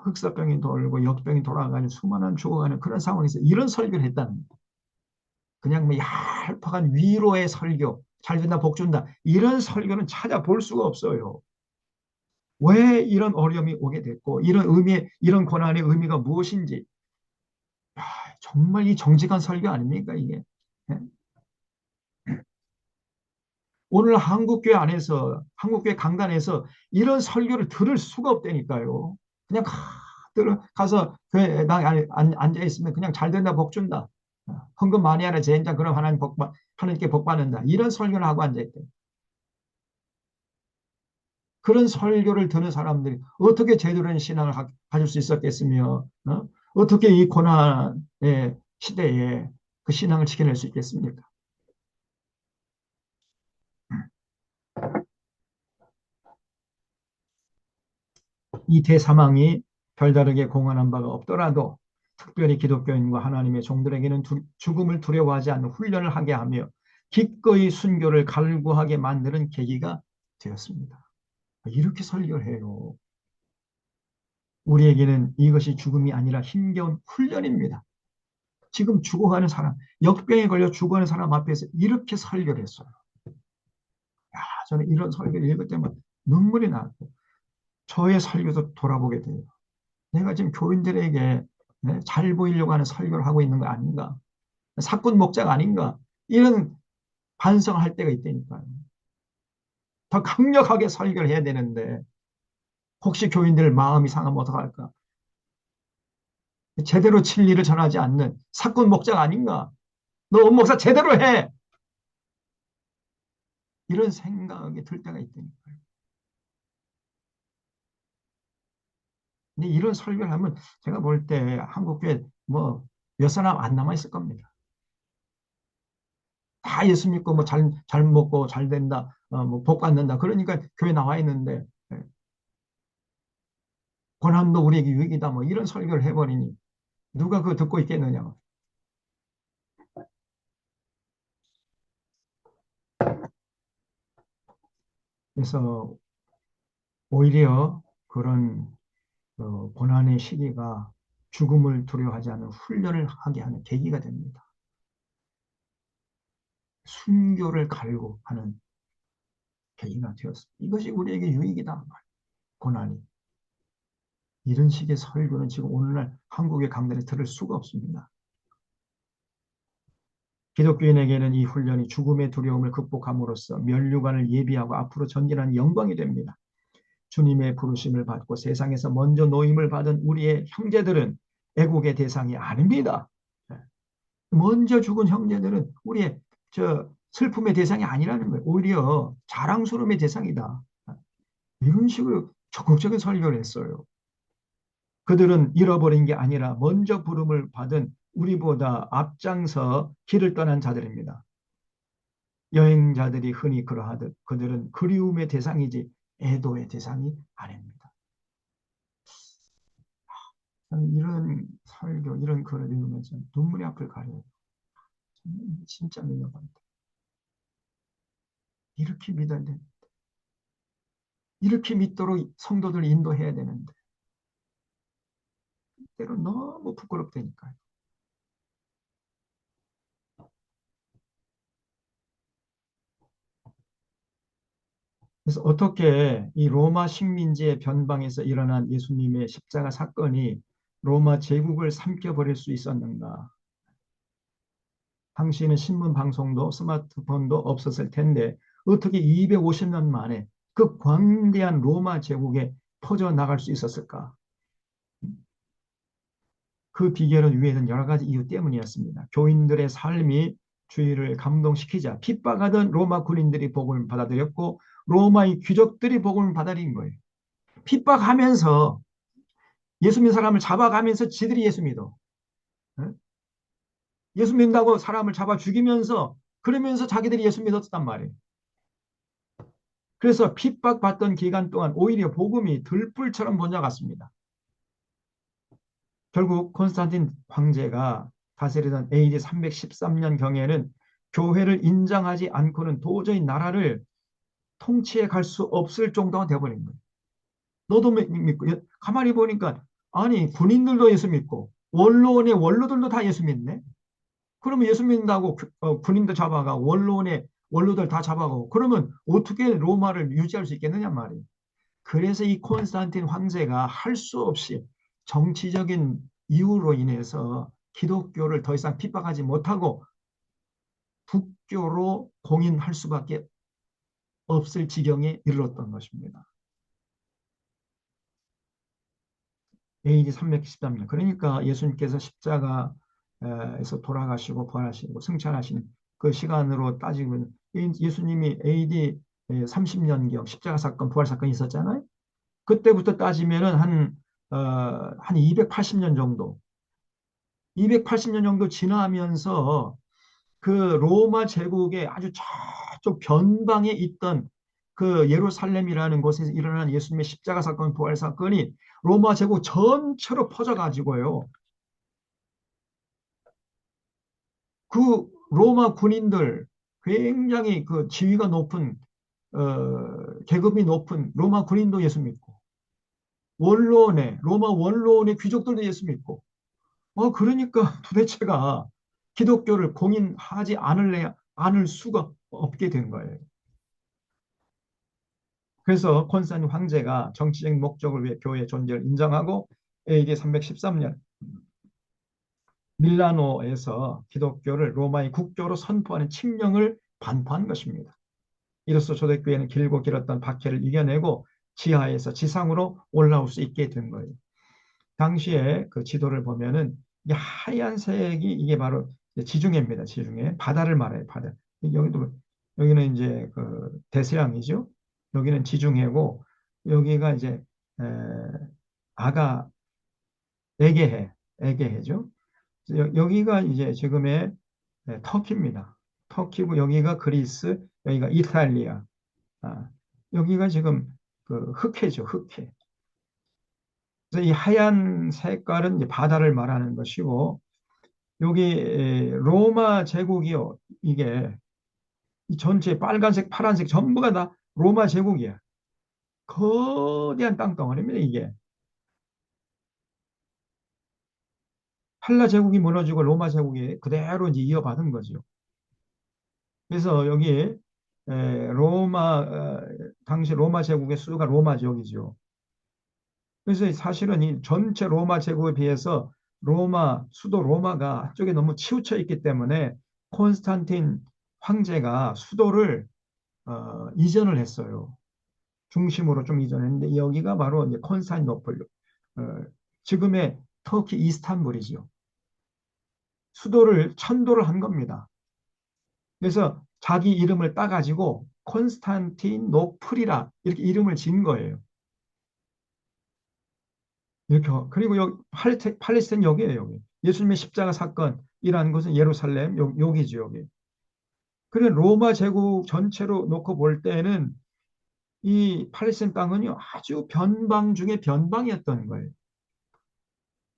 흑사병이 돌고 역병이 돌아가는 수많은 죽어가는 그런 상황에서 이런 설교를 했다는 거예요. 그냥 뭐 얄팍한 위로의 설교, 잘 된다, 복 준다, 이런 설교는 찾아볼 수가 없어요. 왜 이런 어려움이 오게 됐고, 이런 이런 고난의 의미가 무엇인지, 야, 정말 이 정직한 설교 아닙니까, 이게? 예? 오늘 한국교회 강단에서 이런 설교를 들을 수가 없다니까요. 그냥 가서 교회 앉아 있으면 그냥 잘 된다, 복 준다. 헌금 많이 하라, 젠장, 그럼 하나님께 복 받는다. 이런 설교를 하고 앉아 있대. 그런 설교를 듣는 사람들이 어떻게 제대로 된 신앙을 가질 수 있었겠으며, 어떻게 이 고난의 시대에 그 신앙을 지켜낼 수 있겠습니까? 이 대사망이 별다르게 공헌한 바가 없더라도 특별히 기독교인과 하나님의 종들에게는 죽음을 두려워하지 않는 훈련을 하게 하며 기꺼이 순교를 갈구하게 만드는 계기가 되었습니다. 이렇게 설교를 해요. 우리에게는 이것이 죽음이 아니라 힘겨운 훈련입니다. 지금 죽어가는 사람, 역병에 걸려 죽어가는 사람 앞에서 이렇게 설교를 했어요. 야, 저는 이런 설교를 읽을 때마다 눈물이 나고 저의 설교도 돌아보게 돼요. 내가 지금 교인들에게 잘 보이려고 하는 설교를 하고 있는 거 아닌가? 사꾼 목자가 아닌가? 이런 반성할 때가 있다니까요. 더 강력하게 설교를 해야 되는데 혹시 교인들 마음이 상하면 어떡할까? 제대로 진리를 전하지 않는 사꾼 목자가 아닌가? 너 목사 제대로 해! 이런 생각이 들 때가 있다니까요. 근데 이런 설교를 하면 제가 볼 때 한국교회 뭐 몇 사람 안 남아 있을 겁니다. 다 예수 믿고 뭐 잘 먹고 잘 된다, 뭐복 받는다. 그러니까 교회 나와 있는데 고난도 우리에게 유익이다. 뭐 이런 설교를 해버리니 누가 그거 듣고 있겠느냐. 그래서 오히려 그런 고난의 시기가 죽음을 두려워하지 않는 훈련을 하게 하는 계기가 됩니다. 순교를 갈구하는 계기가 되었습니다. 이것이 우리에게 유익이다. 고난이. 이런 식의 설교는 지금 오늘날 한국의 강단에 들을 수가 없습니다. 기독교인에게는 이 훈련이 죽음의 두려움을 극복함으로써 면류관을 예비하고 앞으로 전진하는 영광이 됩니다. 주님의 부르심을 받고 세상에서 먼저 노임을 받은 우리의 형제들은 애국의 대상이 아닙니다. 먼저 죽은 형제들은 우리의 슬픔의 대상이 아니라는 거예요. 오히려 자랑스러움의 대상이다. 이런 식으로 적극적인 설교를 했어요. 그들은 잃어버린 게 아니라 먼저 부름을 받은 우리보다 앞장서 길을 떠난 자들입니다. 여행자들이 흔히 그러하듯 그들은 그리움의 대상이지 애도의 대상이 아닙니다. 저는 이런 설교, 이런 글을 읽으면서 눈물이 앞을 가려요. 진짜 민감합니다. 이렇게 믿어야 돼. 이렇게 믿도록 성도들 인도해야 되는데 때로 너무 부끄럽다니까요. 그래서 어떻게 이 로마 식민지의 변방에서 일어난 예수님의 십자가 사건이 로마 제국을 삼켜버릴 수 있었는가? 당시에는 신문 방송도 스마트폰도 없었을 텐데 어떻게 250년 만에 그 광대한 로마 제국에 퍼져나갈 수 있었을까? 그 비결은 위에는 여러 가지 이유 때문이었습니다. 교인들의 삶이 주의를 감동시키자 핍박하던 로마 군인들이 복음을 받아들였고 로마의 귀족들이 복음을 받아들인 거예요. 핍박하면서 예수 믿는 사람을 잡아가면서 지들이 예수 믿어. 응? 예수 믿는다고 사람을 잡아 죽이면서 그러면서 자기들이 예수 믿었단 말이에요. 그래서 핍박받던 기간 동안 오히려 복음이 들불처럼 번져갔습니다. 결국 콘스탄틴 황제가 다스리던 AD 313년 경에는 교회를 인정하지 않고는 도저히 나라를 통치해 갈 수 없을 정도가 되어버린 거예요. 너도 믿고 가만히 보니까 아니 군인들도 예수 믿고 원로원의 원로들도 다 예수 믿네. 그러면 예수 믿는다고 군인도 잡아가 원로원의 원로들 다 잡아가고 그러면 어떻게 로마를 유지할 수 있겠느냐 말이에요. 그래서 이 콘스탄틴 황제가 할 수 없이 정치적인 이유로 인해서 기독교를 더 이상 핍박하지 못하고 북교로 공인할 수밖에 없을 지경에 이르렀던 것입니다. AD 313년. 그러니까 예수님께서 십자가에서 돌아가시고 부활하시고 승천하신 그 시간으로 따지면 예수님이 AD 30년경 십자가 사건, 부활 사건이 있었잖아요. 그때부터 따지면은 한 280년 정도, 280년 정도 지나면서 그 로마 제국의 아주 저쪽 변방에 있던 그 예루살렘이라는 곳에서 일어난 예수님의 십자가 사건, 부활 사건이 로마 제국 전체로 퍼져가지고요. 그 로마 군인들 굉장히 그 지위가 높은 계급이 높은 로마 군인도 예수 믿고 원로원의 로마 원로원의 귀족들도 예수 믿고 그러니까 도대체가 기독교를 공인하지 않을 수가 없게 된 거예요. 그래서 콘스탄틴 황제가 정치적인 목적을 위해 교회의 존재를 인정하고 AD 313년 밀라노에서 기독교를 로마의 국교로 선포하는 칙령을 반포한 것입니다. 이로써 초대교회는 길고 길었던 박해를 이겨내고 지하에서 지상으로 올라올 수 있게 된 거예요. 당시에 그 지도를 보면은 이 하얀색이 이게 바로 지중해입니다. 지중해 바다를 말해요. 바다. 여기도 여기는 이제 그 대서양이죠. 여기는 지중해고 여기가 이제 에, 아가 에게해죠. 여기가 이제 지금의 터키입니다. 터키고 여기가 그리스, 여기가 이탈리아. 아, 여기가 지금 그 흑해죠. 흑해. 그래서 이 하얀 색깔은 이제 바다를 말하는 것이고 여기 로마 제국이요. 이게 이 전체 빨간색, 파란색 전부가 다 로마 제국이야. 거대한 땅덩어리입니다. 이게 팔라 제국이 무너지고 로마 제국이 그대로 이제 이어받은 거죠. 그래서 여기 로마 당시 로마 제국의 수도가 로마 지역이죠. 그래서 사실은 이 전체 로마 제국에 비해서 로마 수도 로마가 한쪽에 너무 치우쳐 있기 때문에 콘스탄틴 황제가 수도를 이전을 했어요. 중심으로 좀 이전했는데 여기가 바로 이제 콘스탄티노플 어, 지금의 터키 이스탄불이죠. 수도를 천도를 한 겁니다. 그래서 자기 이름을 따가지고 콘스탄티노플이라 이렇게 이름을 지은 거예요. 이렇게 그리고 여기 팔레스타인 여기에요. 여기 예수님의 십자가 사건이라는 것은 예루살렘 여기죠. 여기. 그래 로마 제국 전체로 놓고 볼 때는 이 팔레스타인 땅은요 아주 변방 중에 변방이었던 거예요.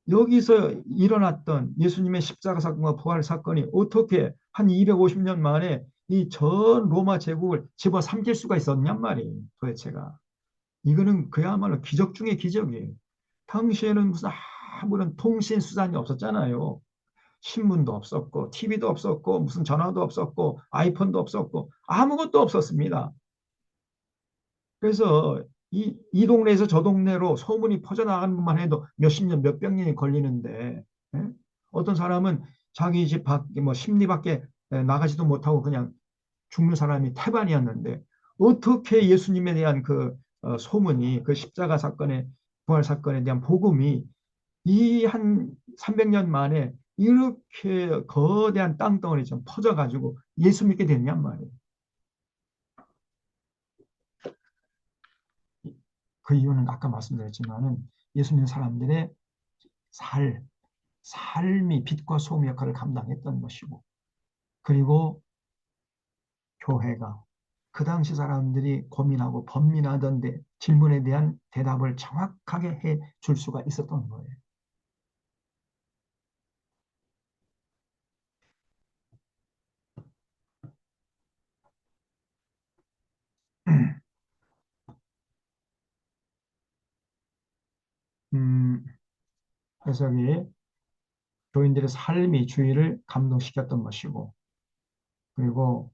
여기서 일어났던 예수님의 십자가 사건과 부활 사건이 어떻게 한 250년 만에 이 전 로마 제국을 집어삼킬 수가 있었냔 말이에요. 도대체가. 이거는 그야말로 기적 중의 기적이에요. 당시에는 무슨 아무런 통신 수단이 없었잖아요. 신문도 없었고, TV도 없었고, 무슨 전화도 없었고, 아이폰도 없었고, 아무것도 없었습니다. 그래서 이 동네에서 저 동네로 소문이 퍼져나가는 것만 해도 몇십 년, 몇백 년이 걸리는데, 예? 어떤 사람은 자기 집 밖에, 뭐, 십리 밖에 나가지도 못하고 그냥 죽는 사람이 태반이었는데, 어떻게 예수님에 대한 그 소문이, 그 십자가 사건의, 부활 사건에 대한 복음이 이 한 300년 만에 이렇게 거대한 땅덩어리 좀 퍼져가지고 예수 믿게 됐냔 말이에요. 그 이유는 아까 말씀드렸지만은 예수 믿는 사람들의 살, 삶이 빛과 소금 역할을 감당했던 것이고, 그리고 교회가 그 당시 사람들이 고민하고 번민하던데 질문에 대한 대답을 정확하게 해 줄 수가 있었던 거예요. 음, 해석이 교인들의 삶이 주의를 감동시켰던 것이고, 그리고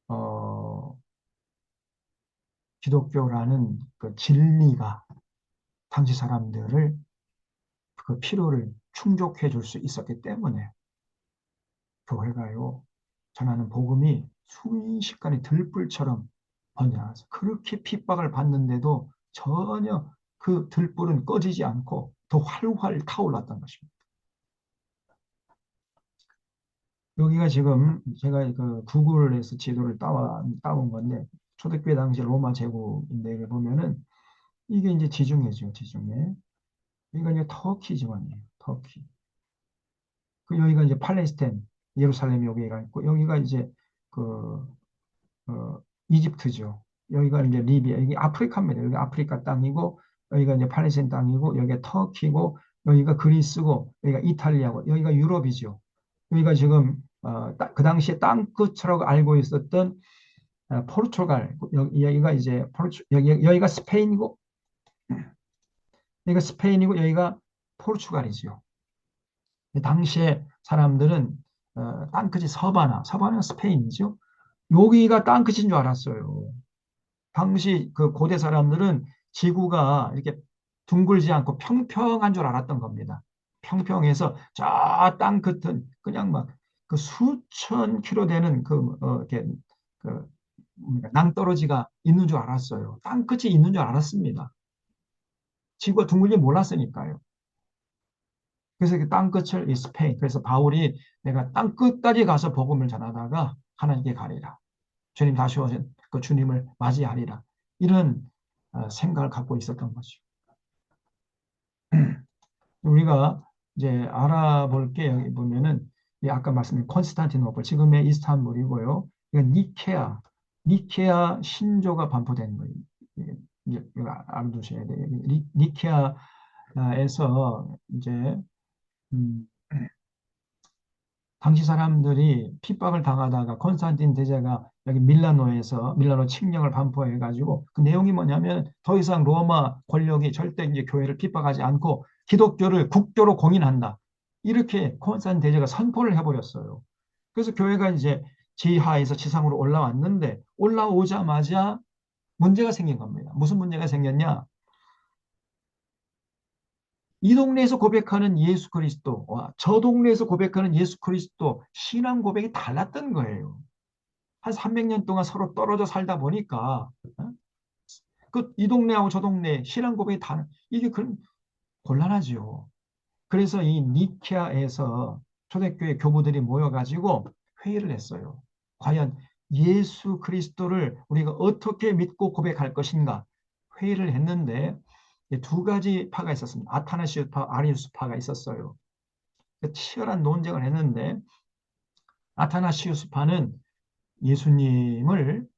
어, 기독교라는 그 진리가 당시 사람들을 그 필요를 충족해 줄 수 있었기 때문에 교회가요 전하는 복음이 순식간에 들불처럼 번져나가서 그렇게 핍박을 받는데도 전혀 그 들불은 꺼지지 않고 더 활활 타올랐던 것입니다. 여기가 지금 제가 그 구글에서 지도를 따온 건데 초대교회 당시 로마 제국인데 여기 보면은 이게 이제 지중해죠, 지중해. 여기가 이제 터키 지방이에요, 터키. 그 여기가 이제 팔레스타인, 예루살렘 여기가 있고 여기가 이제 그 이집트죠. 여기가 이제 리비아, 여기 아프리카입니다. 여기 아프리카 땅이고 여기가 이제 팔레스타인 땅이고 여기가 터키고 여기가 그리스고 여기가 이탈리아고 여기가 유럽이죠. 여기가 지금 그 당시에 땅끝이라고 알고 있었던 포르투갈 여기가 이제 여기가 스페인이고 여기가 스페인이고 여기가 포르투갈이죠. 당시에 사람들은 땅끝이 서바나 스페인이죠. 여기가 땅끝인 줄 알았어요. 당시 그 고대 사람들은 지구가 이렇게 둥글지 않고 평평한 줄 알았던 겁니다. 평평해서 저 땅끝은 그냥 막 그 수천 킬로 되는 이렇게 그 낭떠러지가 있는 줄 알았어요. 땅끝이 있는 줄 알았습니다. 지구가 둥글지 몰랐으니까요. 그래서 그 땅끝을 이 스페인. 그래서 바울이 내가 땅끝까지 가서 복음을 전하다가 하나님께 가리라. 주님 다시 오신 그 주님을 맞이하리라. 이런 생각을 갖고 있었던 거죠. 우리가 이제 알아볼 게 여기 보면은 아까 말씀드린 콘스탄티노플 지금의 이스탄불이고요. 이건 니케아 신조가 반포된 거예요. 이거 알아두셔야 돼요. 니케아에서 이제 음, 당시 사람들이 핍박을 당하다가 콘스탄틴 대제가 여기 밀라노 칙령을 반포해 가지고 그 내용이 뭐냐면 더 이상 로마 권력이 절대 이제 교회를 핍박하지 않고 기독교를 국교로 공인한다. 이렇게 콘스탄틴 대제가 선포를 해버렸어요. 그래서 교회가 이제 지하에서 지상으로 올라왔는데 올라오자마자 문제가 생긴 겁니다. 무슨 문제가 생겼냐? 이 동네에서 고백하는 예수 그리스도와 저 동네에서 고백하는 예수 그리스도 신앙 고백이 달랐던 거예요. 한 300년 동안 서로 떨어져 살다 보니까 그이 동네하고 저 동네 신앙 고백이 다른 이게 그런 곤란하죠. 그래서 이 니케아에서 초대교회 교부들이 모여가지고 회의를 했어요. 과연 예수 그리스도를 우리가 어떻게 믿고 고백할 것인가 회의를 했는데 두 가지 파가 있었습니다. 아타나시우파, 아리우스파가 있었어요. 치열한 논쟁을 했는데 아타나시우스파는 예수님을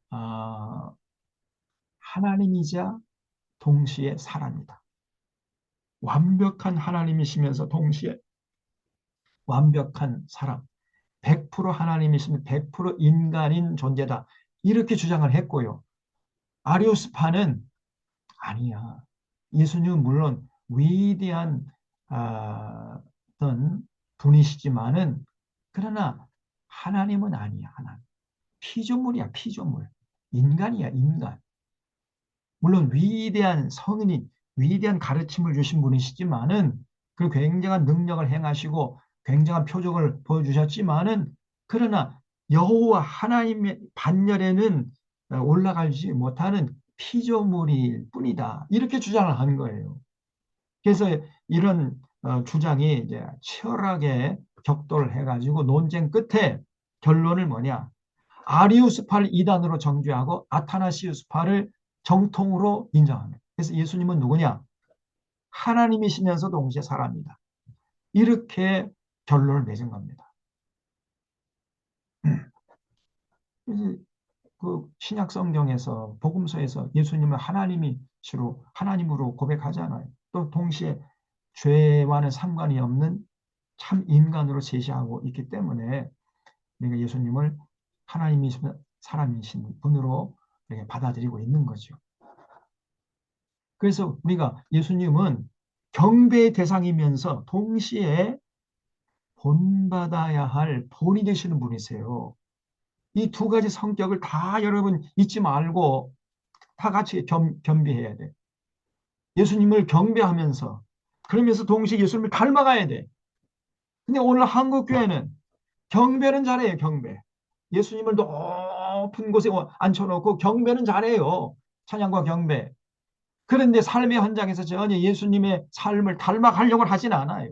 아, 하나님이자 동시에 사람이다. 완벽한 하나님이시면서 동시에 완벽한 사람, 100% 하나님이시면 100% 인간인 존재다. 이렇게 주장을 했고요. 아리우스파는 아니야. 예수님은 물론 위대한 어떤 분이시지만은 그러나 하나님은 아니야. 하나님. 피조물이야. 피조물. 인간이야. 인간. 물론 위대한 성인이 위대한 가르침을 주신 분이시지만은 그 굉장한 능력을 행하시고 굉장한 표적을 보여주셨지만은 그러나 여호와 하나님의 반열에는 올라가지 못하는 피조물일 뿐이다. 이렇게 주장을 하는 거예요. 그래서 이런 주장이 이제 치열하게 격돌을 해가지고 논쟁 끝에 결론을 뭐냐? 아리우스파를 이단으로 정죄하고 아타나시우스파를 정통으로 인정합니다. 그래서 예수님은 누구냐? 하나님이시면서 동시에 사람이다. 이렇게 결론을 맺은 겁니다. 그래서 그 신약 성경에서 복음서에서 예수님을 하나님이시로 하나님으로 고백하잖아요. 또 동시에 죄와는 상관이 없는 참 인간으로 제시하고 있기 때문에 우리가 예수님을 하나님이신 사람이신 분으로 이렇게 받아들이고 있는 거죠. 그래서 우리가 예수님은 경배의 대상이면서 동시에 본받아야 할 본이 되시는 분이세요. 이 두 가지 성격을 다 여러분 잊지 말고 다 같이 겸비해야 돼. 예수님을 경배하면서 그러면서 동시에 예수님을 닮아가야 돼. 근데 오늘 한국 교회는 경배는 잘해요, 경배. 예수님을 높은 곳에 앉혀놓고 경배는 잘해요. 찬양과 경배. 그런데 삶의 현장에서 전혀 예수님의 삶을 닮아가려고 하진 않아요.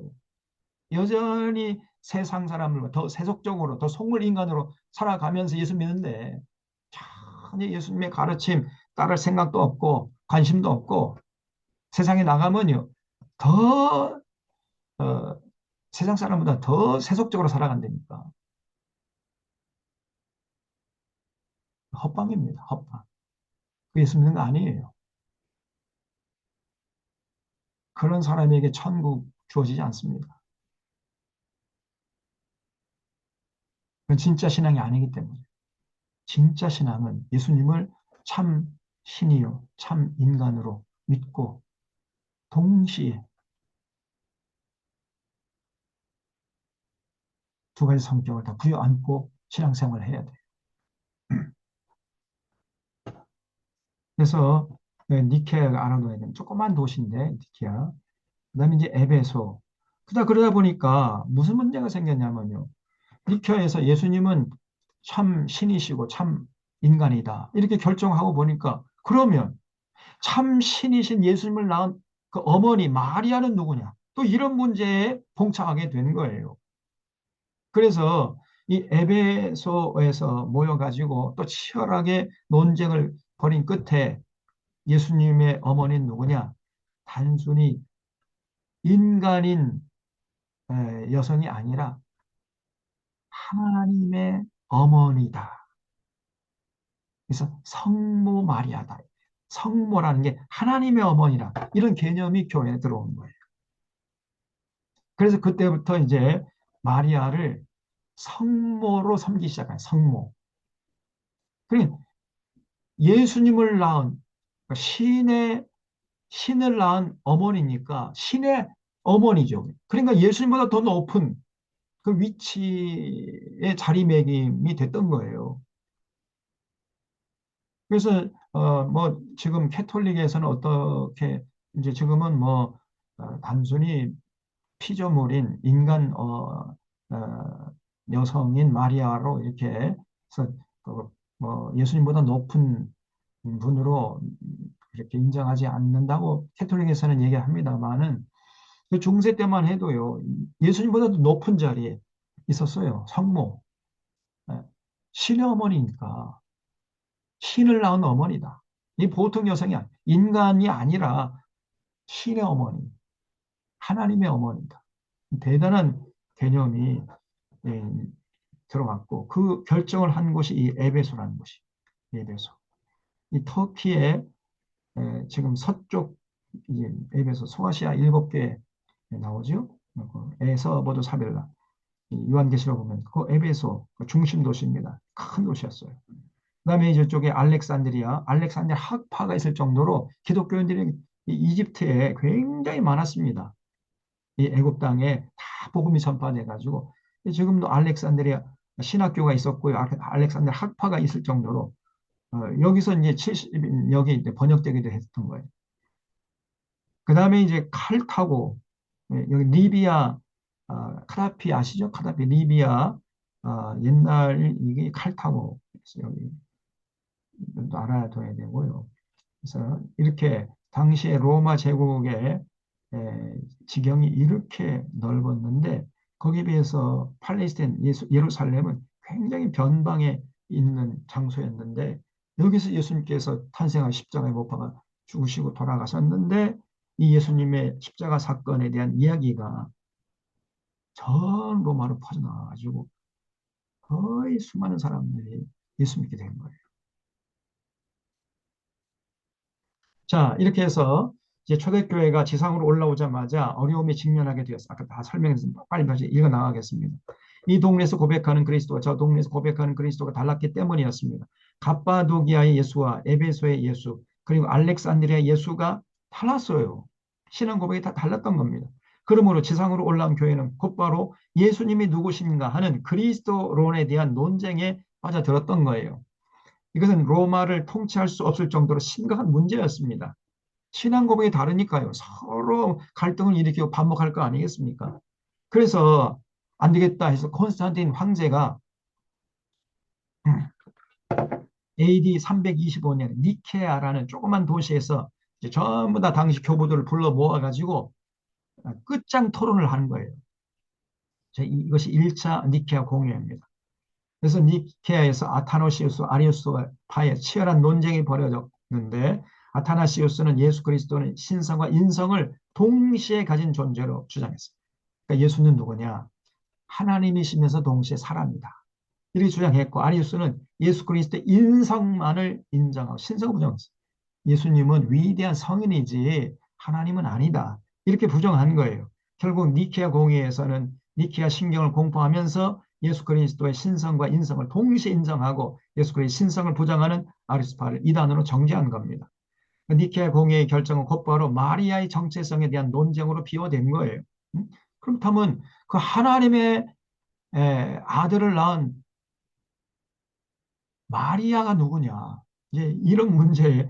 여전히 세상 사람들과 더 세속적으로, 더 속물 인간으로 살아가면서 예수 믿는데 전혀 예수님의 가르침 따를 생각도 없고 관심도 없고 세상에 나가면요 더 세상 사람보다 더 세속적으로 살아간다니까. 헛방입니다. 헛방. 그 예수 믿는 거 아니에요. 그런 사람에게 천국 주어지지 않습니다. 그건 진짜 신앙이 아니기 때문에. 진짜 신앙은 예수님을 참 신이요, 참 인간으로 믿고 동시에 두 가지 성격을 다 부여안고 신앙생활을 해야 돼요. 그래서 니케아가 알아둬야 되는 조그만 도시인데 니케아. 그다음에 이제 에베소. 그러다 보니까 무슨 문제가 생겼냐면요. 니케아에서 예수님은 참 신이시고 참 인간이다. 이렇게 결정하고 보니까 그러면 참 신이신 예수님을 낳은 그 어머니 마리아는 누구냐? 또 이런 문제에 봉착하게 된 거예요. 그래서 이 에베소에서 모여가지고 또 치열하게 논쟁을 벌인 끝에 예수님의 어머니는 누구냐? 단순히 인간인 여성이 아니라 하나님의 어머니다. 그래서 성모 마리아다. 성모라는 게 하나님의 어머니라. 이런 개념이 교회에 들어온 거예요. 그래서 그때부터 이제 마리아를 성모로 섬기기 시작해요. 성모. 그러니까 예수님을 낳은 그러니까 신을 낳은 어머니니까 신의 어머니죠. 그러니까 예수님보다 더 높은 그 위치의 자리매김이 됐던 거예요. 그래서 뭐 지금 캐톨릭에서는 어떻게 이제 지금은 뭐 단순히 피조물인 인간 여성인 마리아로 이렇게 해서 뭐 예수님보다 높은 분으로 이렇게 인정하지 않는다고 캐톨릭에서는 얘기합니다만은 그 중세 때만 해도요 예수님보다도 높은 자리에 있었어요. 성모. 예. 신의 어머니니까 신을 낳은 어머니다. 이 보통 여성이 인간이 아니라 신의 어머니, 하나님의 어머니다. 대단한 개념이 예, 들어갔고 그 결정을 한 곳이 이 에베소라는 곳이 에베소. 이 터키의 지금 서쪽 이제 에베소 소아시아 7개 나오죠. 그 에서버도 사벨라 요한계시록 보면 그 에베소 그 중심 도시입니다. 큰 도시였어요. 그다음에 이제 쪽에 알렉산드리아 학파가 있을 정도로 기독교인들이 이집트에 굉장히 많았습니다. 이 애굽 땅에 다 복음이 전파돼 가지고 지금도 알렉산드리아 신학교가 있었고요. 알렉산드리아 학파가 있을 정도로 여기서 이제 70여기 이제 번역되기도 했던 거예요. 그다음에 이제 칼타고 여기 리비아 카다피 아시죠? 카다피 리비아 옛날 이게 칼타고 여기 또 알아둬야 되고요. 그래서 이렇게 당시에 로마 제국의 지경이 이렇게 넓었는데 거기에 비해서 팔레스타인 예루살렘은 굉장히 변방에 있는 장소였는데 여기서 예수님께서 탄생한 십자가에 못 박아 죽으시고 돌아가셨는데 이 예수님의 십자가 사건에 대한 이야기가 전 로마로 퍼져나가지고 거의 수많은 사람들이 예수 믿게 된 거예요. 자, 이렇게 해서 이제 초대교회가 지상으로 올라오자마자 어려움에 직면하게 되었어. 아까 다 설명해서 빨리 다시 읽어 나가겠습니다. 이 동네에서 고백하는 그리스도와 저 동네에서 고백하는 그리스도가 달랐기 때문이었습니다. 갑바도기아의 예수와 에베소의 예수, 그리고 알렉산드리아 예수가 달랐어요. 신앙 고백이 다 달랐던 겁니다. 그러므로 지상으로 올라온 교회는 곧바로 예수님이 누구신가 하는 그리스도론에 대한 논쟁에 빠져들었던 거예요. 이것은 로마를 통치할 수 없을 정도로 심각한 문제였습니다. 신앙 고백이 다르니까요. 서로 갈등을 일으키고 반복할 거 아니겠습니까? 그래서 안 되겠다 해서 콘스탄틴 황제가 AD 325년 니케아라는 조그만 도시에서 이제 전부 다 당시 교부들을 불러 모아가지고 끝장 토론을 하는 거예요. 이것이 1차 니케아 공회입니다. 그래서 니케아에서 아타나시우스, 아리우스파의 치열한 논쟁이 벌어졌는데 아타나시우스는 예수 그리스도는 신성과 인성을 동시에 가진 존재로 주장했습니다. 그러니까 예수는 누구냐? 하나님이시면서 동시에 사람이다. 이렇게 주장했고 아리우스는 예수 그리스도의 인성만을 인정하고 신성을 부정했어요. 예수님은 위대한 성인이지 하나님은 아니다. 이렇게 부정한 거예요. 결국 니케아 공의에서는 니케아 신경을 공포하면서 예수 그리스도의 신성과 인성을 동시에 인정하고 예수 그리스도의 신성을 부정하는 아리스파를 이단으로 정죄한 겁니다. 니케아 공의의 결정은 곧바로 마리아의 정체성에 대한 논쟁으로 비워낸 거예요. 그렇다면 그 하나님의 아들을 낳은 마리아가 누구냐? 이제 이런 문제에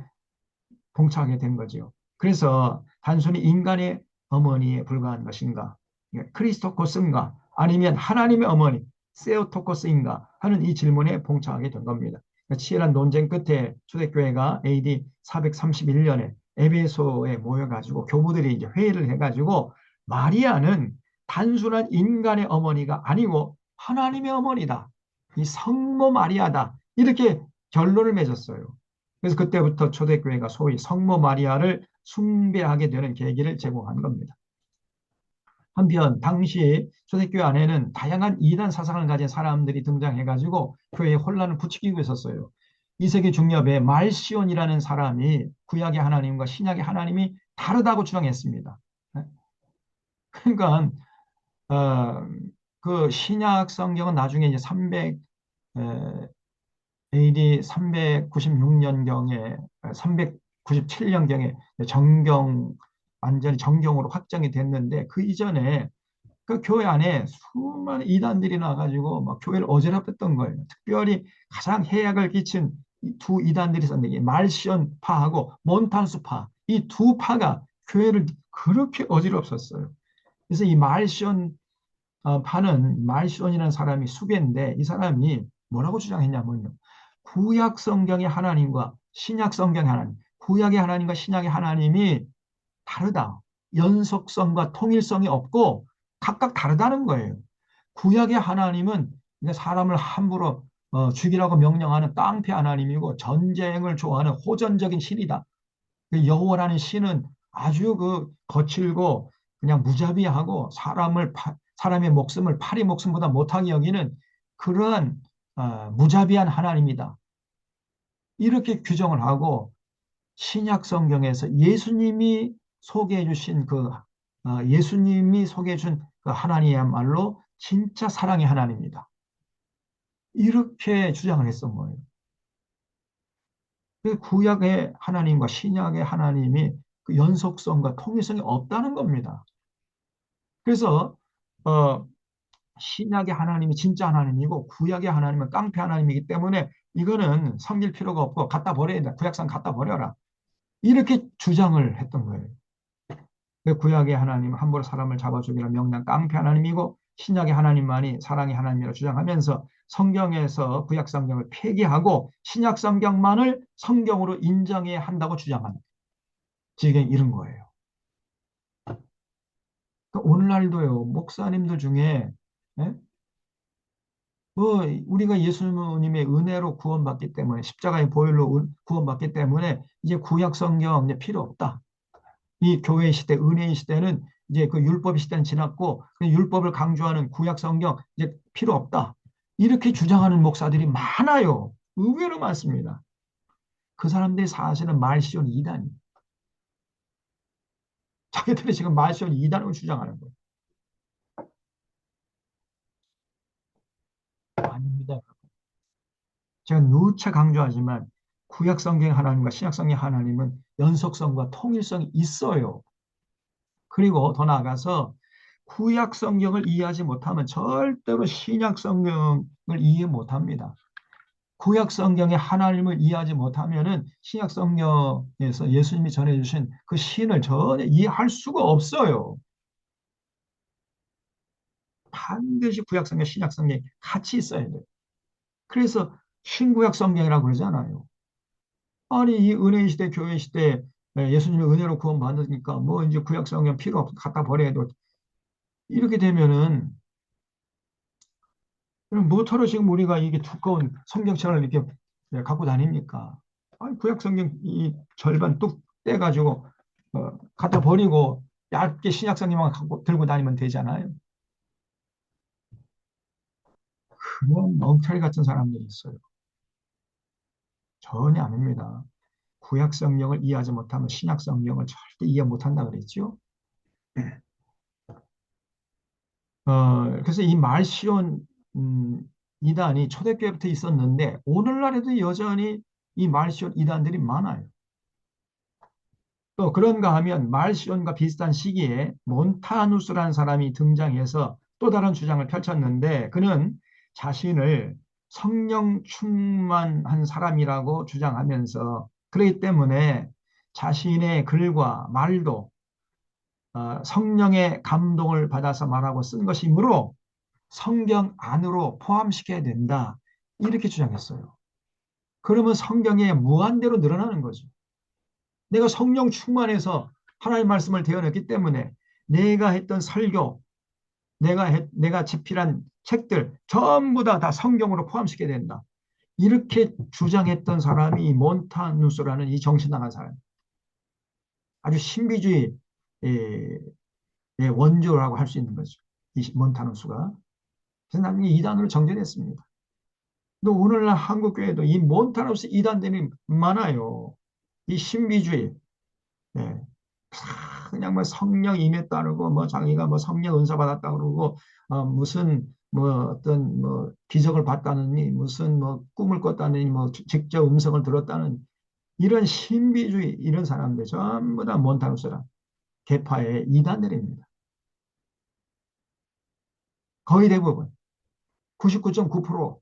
봉착하게 된 거죠. 그래서 단순히 인간의 어머니에 불과한 것인가? 크리스토코스인가? 아니면 하나님의 어머니, 세오토코스인가? 하는 이 질문에 봉착하게 된 겁니다. 치열한 논쟁 끝에 초대교회가 AD 431년에 에베소에 모여가지고 교부들이 이제 회의를 해가지고 마리아는 단순한 인간의 어머니가 아니고 하나님의 어머니다. 이 성모 마리아다. 이렇게 결론을 맺었어요. 그래서 그때부터 초대교회가 소위 성모 마리아를 숭배하게 되는 계기를 제공한 겁니다. 한편 당시 초대교회 안에는 다양한 이단 사상을 가진 사람들이 등장해가지고 교회에 혼란을 부추기고 있었어요. 2세기 중엽에 말시온이라는 사람이 구약의 하나님과 신약의 하나님이 다르다고 주장했습니다. 그러니까 그 신약 성경은 나중에 이제 300 AD 396년경에 397년경에 완전히 정경으로 확정이 됐는데 그 이전에 그 교회 안에 수많은 이단들이 나와가지고 막 교회를 어지럽혔던 거예요. 특별히 가장 해악을 끼친 두 이단들이 있었는데 말시온파하고 몬탄수파 이 두 파가 교회를 그렇게 어지럽혔어요. 그래서 이 파는 말시온이라는 사람이 수괴인데 이 사람이 뭐라고 주장했냐면요. 구약 성경의 하나님과 신약 성경의 하나님, 구약의 하나님과 신약의 하나님이 다르다. 연속성과 통일성이 없고 각각 다르다는 거예요. 구약의 하나님은 사람을 함부로 죽이라고 명령하는 깡패 하나님이고 전쟁을 좋아하는 호전적인 신이다. 여호와라는 신은 아주 그 거칠고 그냥 무자비하고 사람의 목숨을 파리 목숨보다 못하게 여기는 그러한 무자비한 하나님이다. 이렇게 규정을 하고 신약 성경에서 예수님이 소개해 주신 예수님이 소개해 준 그 하나님이야말로 진짜 사랑의 하나님이다. 이렇게 주장을 했던 거예요. 그 구약의 하나님과 신약의 하나님이 그 연속성과 통일성이 없다는 겁니다. 그래서 어, 신약의 하나님이 진짜 하나님이고 구약의 하나님은 깡패 하나님이기 때문에 이거는 섬길 필요가 없고 갖다 버려야 된다. 구약성 갖다 버려라. 이렇게 주장을 했던 거예요. 그 구약의 하나님은 함부로 사람을 잡아 죽이라 명령 깡패 하나님이고 신약의 하나님만이 사랑의 하나님이라 주장하면서 성경에서 구약 성경을 폐기하고 신약 성경만을 성경으로 인정해야 한다고 주장하는 지금 이런 거예요. 그러니까 오늘날도요 목사님들 중에 예? 우리가 예수님의 은혜로 구원받기 때문에 십자가의 보혈로 구원받기 때문에 이제 구약 성경 이제 필요 없다. 이 교회 시대, 은혜의 시대는 이제 그 율법 시대는 지났고 그 율법을 강조하는 구약 성경 이제 필요 없다. 이렇게 주장하는 목사들이 많아요. 의외로 많습니다. 그 사람들이 사실은 말시온 이단이. 자기들이 지금 말시온 이단으로 주장하는 거예요. 아닙니다. 제가 누차 강조하지만 구약 성경 하나님과 신약 성경 하나님은 연속성과 통일성이 있어요. 그리고 더 나아가서 구약 성경을 이해하지 못하면 절대로 신약 성경을 이해 못합니다. 구약 성경의 하나님을 이해하지 못하면은 신약 성경에서 예수님이 전해주신 그 신을 전혀 이해할 수가 없어요. 반드시 구약 성경, 신약 성경이 같이 있어야 돼요. 그래서 신구약 성경이라고 그러잖아요. 아니 이 은혜 시대, 교회 시대 예수님의 은혜로 구원 받으니까 뭐 이제 구약 성경 필요 없 갖다 버려야 돼. 이렇게 되면은 뭐하러 지금 우리가 이게 두꺼운 성경책을 이렇게 갖고 다닙니까? 아니, 구약 성경 이 절반 뚝 떼가지고 갖다 버리고 얇게 신약 성경만 갖고 들고 다니면 되잖아요. 그런 엉터리 같은 사람들이 있어요. 전혀 아닙니다. 구약 성경을 이해하지 못하면 신약 성경을 절대 이해 못한다 그랬죠. 그래서 이 말시온 이단이 초대교회부터 있었는데 오늘날에도 여전히 이 말시온 이단들이 많아요. 또 그런가 하면 말시온과 비슷한 시기에 몬타누스라는 사람이 등장해서 또 다른 주장을 펼쳤는데 그는 자신을 성령 충만한 사람이라고 주장하면서 그렇기 때문에 자신의 글과 말도 성령의 감동을 받아서 말하고 쓴 것이므로 성경 안으로 포함시켜야 된다. 이렇게 주장했어요. 그러면 성경에 무한대로 늘어나는 거죠. 내가 성령 충만해서 하나님 말씀을 대언했기 때문에 내가 했던 설교, 내가 집필한 책들 전부 다 성경으로 포함시켜야 된다. 이렇게 주장했던 사람이 몬타누스라는 이 정신 나간 사람. 아주 신비주의 원조라고 할 수 있는 거죠. 이 몬타누스가. 그래서 나중에 이단으로 정죄됐습니다. 또 오늘날 한국교회도 이 몬타누스 이단들이 많아요. 이 신비주의. 네. 그냥 뭐 성령 임에 따르고 뭐 자기가 뭐 성령 은사 받았다 그러고 무슨 뭐 어떤 뭐 기적을 봤다느니 무슨 뭐 꿈을 꿨다느니 뭐 직접 음성을 들었다는 이런 신비주의 이런 사람들 전부 다 몬타누스라 계파의 이단들입니다. 거의 대부분 99.9%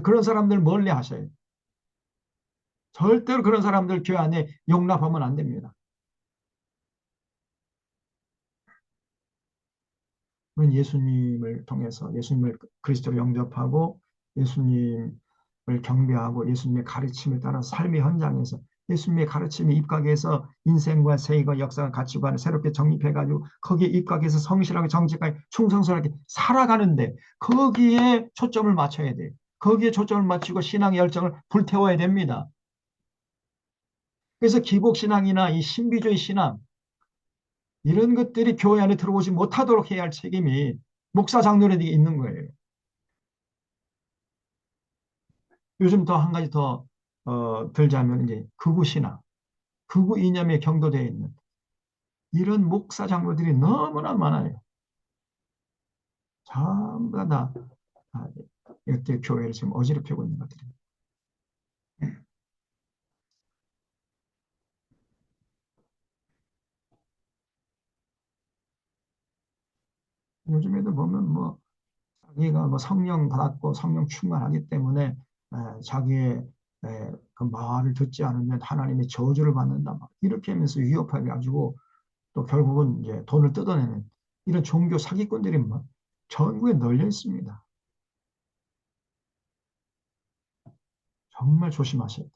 그런 사람들 멀리 하셔야 돼요. 절대로 그런 사람들 교회 안에 용납하면 안 됩니다. 우리는 예수님을 통해서 예수님을 그리스도로 영접하고 예수님을 경배하고 예수님의 가르침을 따라 삶의 현장에서 예수님의 가르침에 입각해서 인생과 세계과 역사와 가치관을 새롭게 정립해가지고 거기에 입각해서 성실하게 정직하게 충성스럽게 살아가는데 거기에 초점을 맞춰야 돼요. 거기에 초점을 맞추고 신앙의 열정을 불태워야 됩니다. 그래서 기복신앙이나 이 신비주의 신앙 이런 것들이 교회 안에 들어오지 못하도록 해야 할 책임이 목사 장로에게 있는 거예요. 요즘 더 한 가지 더 들자면 이제 극우신앙. 극우 이념에 경도되어 있는 이런 목사 장로들이 너무나 많아요. 전부 다 아, 이렇게 교회를 지금 어지럽히고 있는 것들입니다. 요즘에도 보면 뭐 자기가 뭐 성령 받았고 성령 충만하기 때문에 자기의 그 말을 듣지 않으면 하나님의 저주를 받는다. 막 이렇게 하면서 위협해 가지고 또 결국은 이제 돈을 뜯어내는 이런 종교 사기꾼들이 뭐 전국에 널려 있습니다. 정말 조심하셔야 돼요.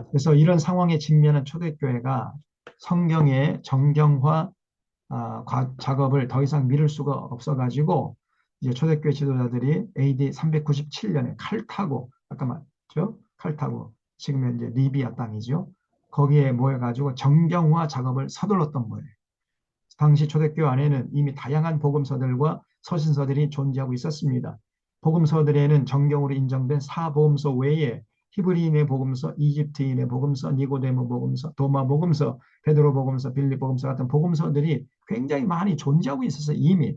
그래서 이런 상황에 직면한 초대교회가 성경의 정경화 작업을 더 이상 미룰 수가 없어가지고 이제 초대교회 지도자들이 AD 397년에 칼타고 아까 말했죠? 칼타고 지금 현재 리비아 땅이죠. 거기에 모여가지고 정경화 작업을 서둘렀던 거예요. 당시 초대교회 안에는 이미 다양한 복음서들과 서신서들이 존재하고 있었습니다. 복음서들에는 정경으로 인정된 사복음서 외에 히브리인의 복음서, 이집트인의 복음서, 니고데모 복음서, 도마 복음서, 베드로 복음서, 빌립 복음서 같은 복음서들이 굉장히 많이 존재하고 있어서 이미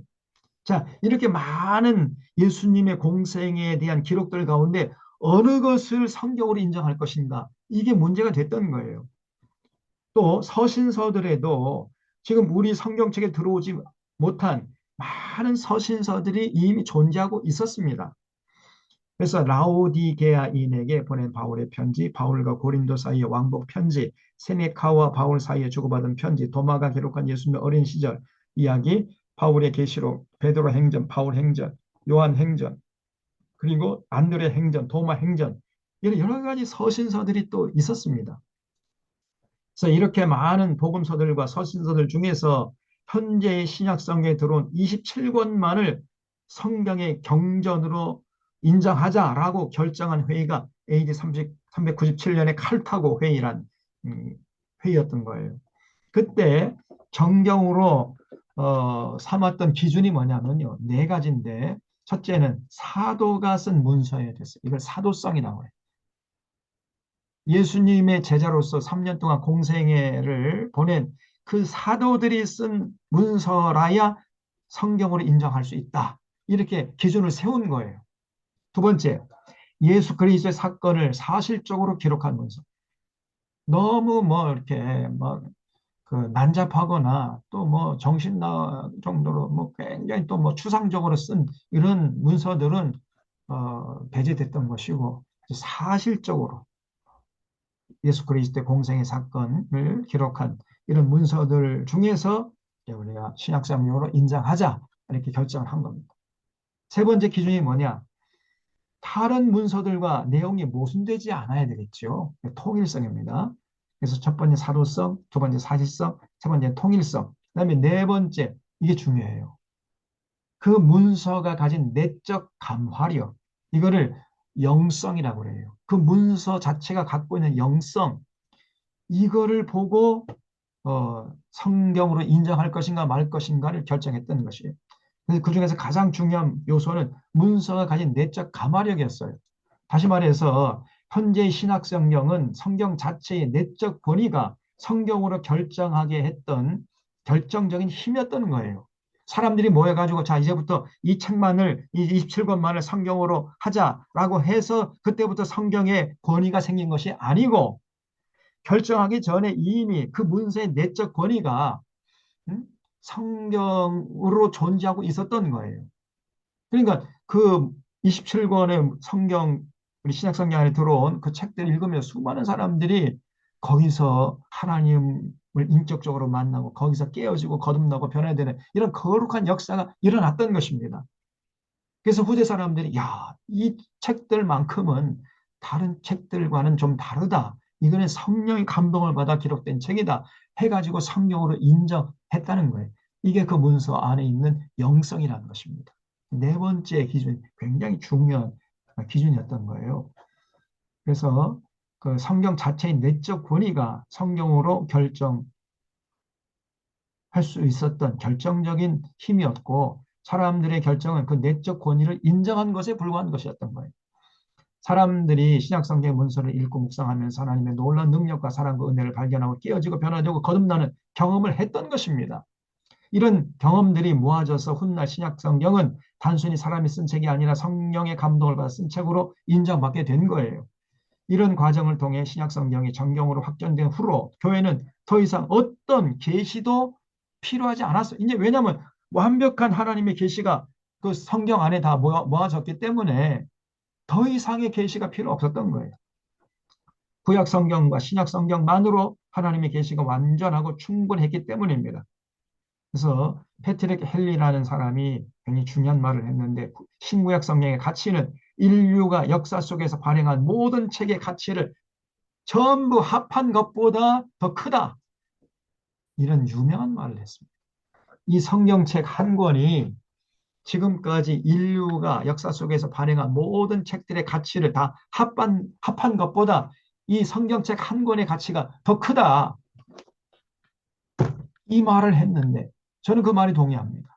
자 이렇게 많은 예수님의 공생에 대한 기록들 가운데 어느 것을 성경으로 인정할 것인가 이게 문제가 됐던 거예요. 또 서신서들에도 지금 우리 성경책에 들어오지 못한 많은 서신서들이 이미 존재하고 있었습니다. 그래서 라오디게아인에게 보낸 바울의 편지, 바울과 고린도 사이의 왕복 편지, 세네카와 바울 사이에 주고받은 편지, 도마가 기록한 예수님의 어린 시절 이야기, 바울의 계시록, 베드로 행전, 바울 행전, 요한 행전, 그리고 안드레 행전, 도마 행전 이런 여러 가지 서신서들이 또 있었습니다. 그래서 이렇게 많은 복음서들과 서신서들 중에서 현재의 신약성경에 들어온 27권만을 성경의 경전으로 인정하자라고 결정한 회의가 AD 397년의 칼타고 회의란 회의였던 거예요. 그때 정경으로 삼았던 기준이 뭐냐면요. 네 가지인데 첫째는 사도가 쓴 문서여야 됐어요. 이걸 사도성이라고 해요. 예수님의 제자로서 3년 동안 공생애를 보낸 그 사도들이 쓴 문서라야 성경으로 인정할 수 있다. 이렇게 기준을 세운 거예요. 두 번째, 예수 그리스도의 사건을 사실적으로 기록한 문서. 너무 뭐 이렇게 그 난잡하거나 또 뭐 정신 나 정도로 뭐 굉장히 또 뭐 추상적으로 쓴 이런 문서들은 배제됐던 것이고 사실적으로 예수 그리스도의 공생의 사건을 기록한 이런 문서들 중에서 우리가 신약성경으로 인정하자 이렇게 결정을 한 겁니다. 세 번째 기준이 뭐냐? 다른 문서들과 내용이 모순되지 않아야 되겠죠. 통일성입니다. 그래서 첫 번째 사도성, 두 번째 사실성, 세 번째 통일성, 그다음에 네 번째 이게 중요해요. 그 문서가 가진 내적 감화력 이거를 영성이라고 해요. 그 문서 자체가 갖고 있는 영성 이거를 보고 성경으로 인정할 것인가 말 것인가를 결정했던 것이에요. 그 중에서 가장 중요한 요소는 문서가 가진 내적 감화력이었어요. 다시 말해서 현재의 신약 성경은 성경 자체의 내적 권위가 성경으로 결정하게 했던 결정적인 힘이었던 거예요. 사람들이 모여가지고 자 이제부터 이 책만을 이 27권만을 성경으로 하자라고 해서 그때부터 성경의 권위가 생긴 것이 아니고 결정하기 전에 이미 그 문서의 내적 권위가 성경으로 존재하고 있었던 거예요. 그러니까 그 27권의 성경, 우리 신약 성경 안에 들어온 그 책들을 읽으며 수많은 사람들이 거기서 하나님을 인격적으로 만나고 거기서 깨어지고 거듭나고 변화되는 이런 거룩한 역사가 일어났던 것입니다. 그래서 후대 사람들이 야, 이 책들만큼은 다른 책들과는 좀 다르다. 이거는 성령의 감동을 받아 기록된 책이다. 해가지고 성경으로 인정했다는 거예요. 이게 그 문서 안에 있는 영성이라는 것입니다. 네 번째 기준, 굉장히 중요한 기준이었던 거예요. 그래서 그 성경 자체의 내적 권위가 성경으로 결정할 수 있었던 결정적인 힘이었고 사람들의 결정은 그 내적 권위를 인정한 것에 불과한 것이었던 거예요. 사람들이 신약성경의 문서를 읽고 묵상하면서 하나님의 놀라운 능력과 사랑과 은혜를 발견하고 깨어지고 변화되고 거듭나는 경험을 했던 것입니다. 이런 경험들이 모아져서 훗날 신약성경은 단순히 사람이 쓴 책이 아니라 성령의 감동을 받아 쓴 책으로 인정받게 된 거예요. 이런 과정을 통해 신약성경이 정경으로 확정된 후로 교회는 더 이상 어떤 계시도 필요하지 않았어요. 이제 왜냐하면 완벽한 하나님의 계시가 그 성경 안에 다 모아졌기 때문에 더 이상의 계시가 필요 없었던 거예요. 구약 성경과 신약 성경만으로 하나님의 계시가 완전하고 충분했기 때문입니다. 그래서 패트릭 헨리라는 사람이 굉장히 중요한 말을 했는데 신구약 성경의 가치는 인류가 역사 속에서 발행한 모든 책의 가치를 전부 합한 것보다 더 크다. 이런 유명한 말을 했습니다. 이 성경책 한 권이 지금까지 인류가 역사 속에서 발행한 모든 책들의 가치를 다 합한 것보다 이 성경책 한 권의 가치가 더 크다. 이 말을 했는데 저는 그 말이 동의합니다.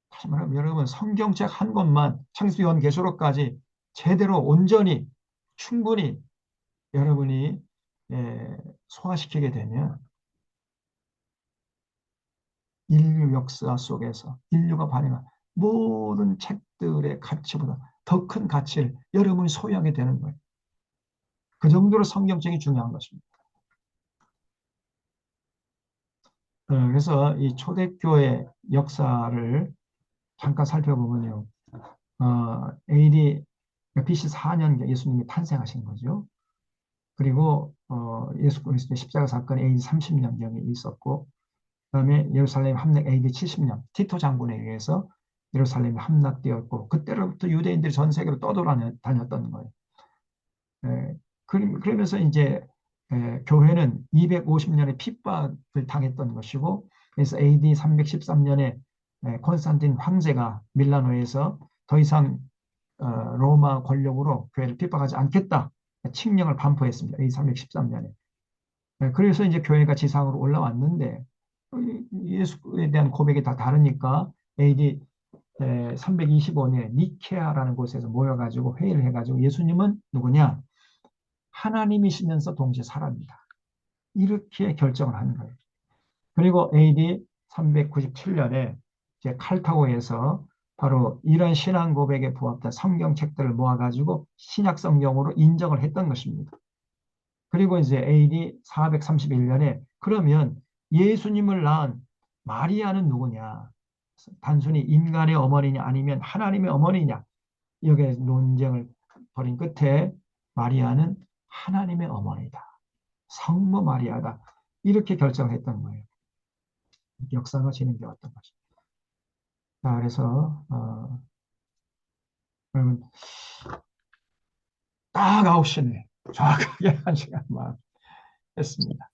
다시 말하면 여러분 성경책 한 권만 창세기 요한계시록까지 제대로 온전히 충분히 여러분이 소화시키게 되면 인류 역사 속에서 인류가 발행한 모든 책들의 가치보다 더 큰 가치를 여러분이 소유하게 되는 거예요. 그 정도로 성경책이 중요한 것입니다. 그래서 이 초대교회 역사를 잠깐 살펴보면요. AD BC 4년 예수님이 탄생하신 거죠. 그리고 예수 그리스도의 십자가 사건이 AD 30년경에 있었고 그다음에 예루살렘 함락 AD 70년 티토 장군에 의해서 예루살렘이 함락되었고 그때로부터 유대인들이 전 세계로 떠돌아다녔던 거예요. 그러면서 이제 교회는 250년의 핍박을 당했던 것이고 그래서 AD 313년에 콘스탄틴 황제가 밀라노에서 더 이상 로마 권력으로 교회를 핍박하지 않겠다 칙령을 반포했습니다. AD 313년에. 그래서 이제 교회가 지상으로 올라왔는데 예수에 대한 고백이 다 다르니까 AD 325년에 니케아라는 곳에서 모여가지고 회의를 해가지고 예수님은 누구냐? 하나님이시면서 동시에 사람이다. 이렇게 결정을 한 거예요. 그리고 AD 397년에 이제 칼타고에서 바로 이런 신앙 고백에 부합된 성경책들을 모아가지고 신약 성경으로 인정을 했던 것입니다. 그리고 이제 AD 431년에 그러면 예수님을 낳은 마리아는 누구냐? 단순히 인간의 어머니냐 아니면 하나님의 어머니냐? 여기에 논쟁을 벌인 끝에 마리아는 하나님의 어머니다. 성모 마리아다. 이렇게 결정을 했던 거예요. 역사가 진행되었던 것입니다. 자, 그래서 여러분 딱 9시네. 정확하게 1시간만 했습니다.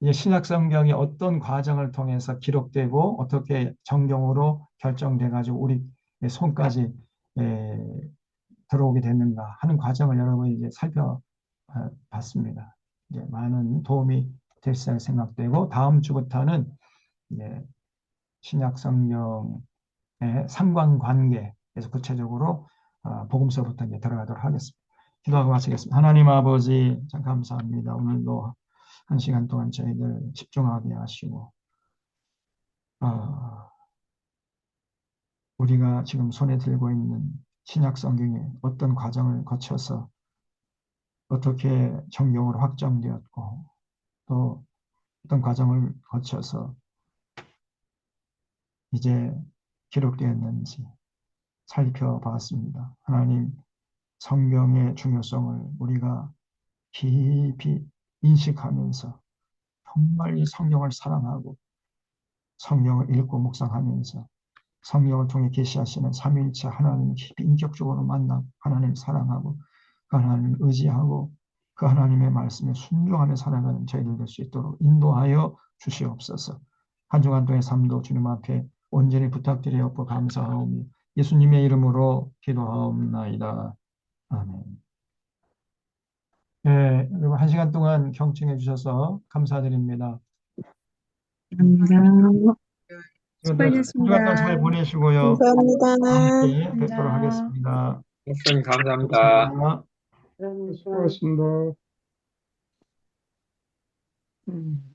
이제 신약 성경이 어떤 과정을 통해서 기록되고 어떻게 정경으로 결정돼 가지고 우리 손까지 들어오게 됐는가 하는 과정을 여러분이 이제 살펴봤습니다. 이제 많은 도움이 됐을 생각되고 다음 주부터는 이제 신약 성경의 상관관계에서 구체적으로 복음서부터 이제 들어가도록 하겠습니다. 기도하고 마치겠습니다. 하나님 아버지 참 감사합니다. 오늘도 1시간 동안 저희들 집중하게 하시고 우리가 지금 손에 들고 있는 신약 성경의 어떤 과정을 거쳐서 어떻게 정경으로 확정되었고 또 어떤 과정을 거쳐서 이제 기록되었는지 살펴봤습니다. 하나님 성경의 중요성을 우리가 깊이 인식하면서 정말 이 성경을 사랑하고 성경을 읽고 묵상하면서 성경을 통해 계시하시는 삼위일체 하나님 깊이 인격적으로 만나 하나님 사랑하고 그 하나님 의지하고 그 하나님의 말씀에 순종하며 살아가는 저희들 될 수 있도록 인도하여 주시옵소서. 한 주간 동의 삶도 주님 앞에 온전히 부탁드려 엎어 감사하오며 예수님의 이름으로 기도하옵나이다. 아멘. 네, 여러분 1시간 동안 경청해 주셔서 감사드립니다. 감사합니다. 여러분들 한 주간 동안 잘 보내시고요. 감사합니다. 다음 주에 뵙도록 하겠습니다. 목사님, 감사합니다. 고맙습니다. 수고하셨습니다. 음.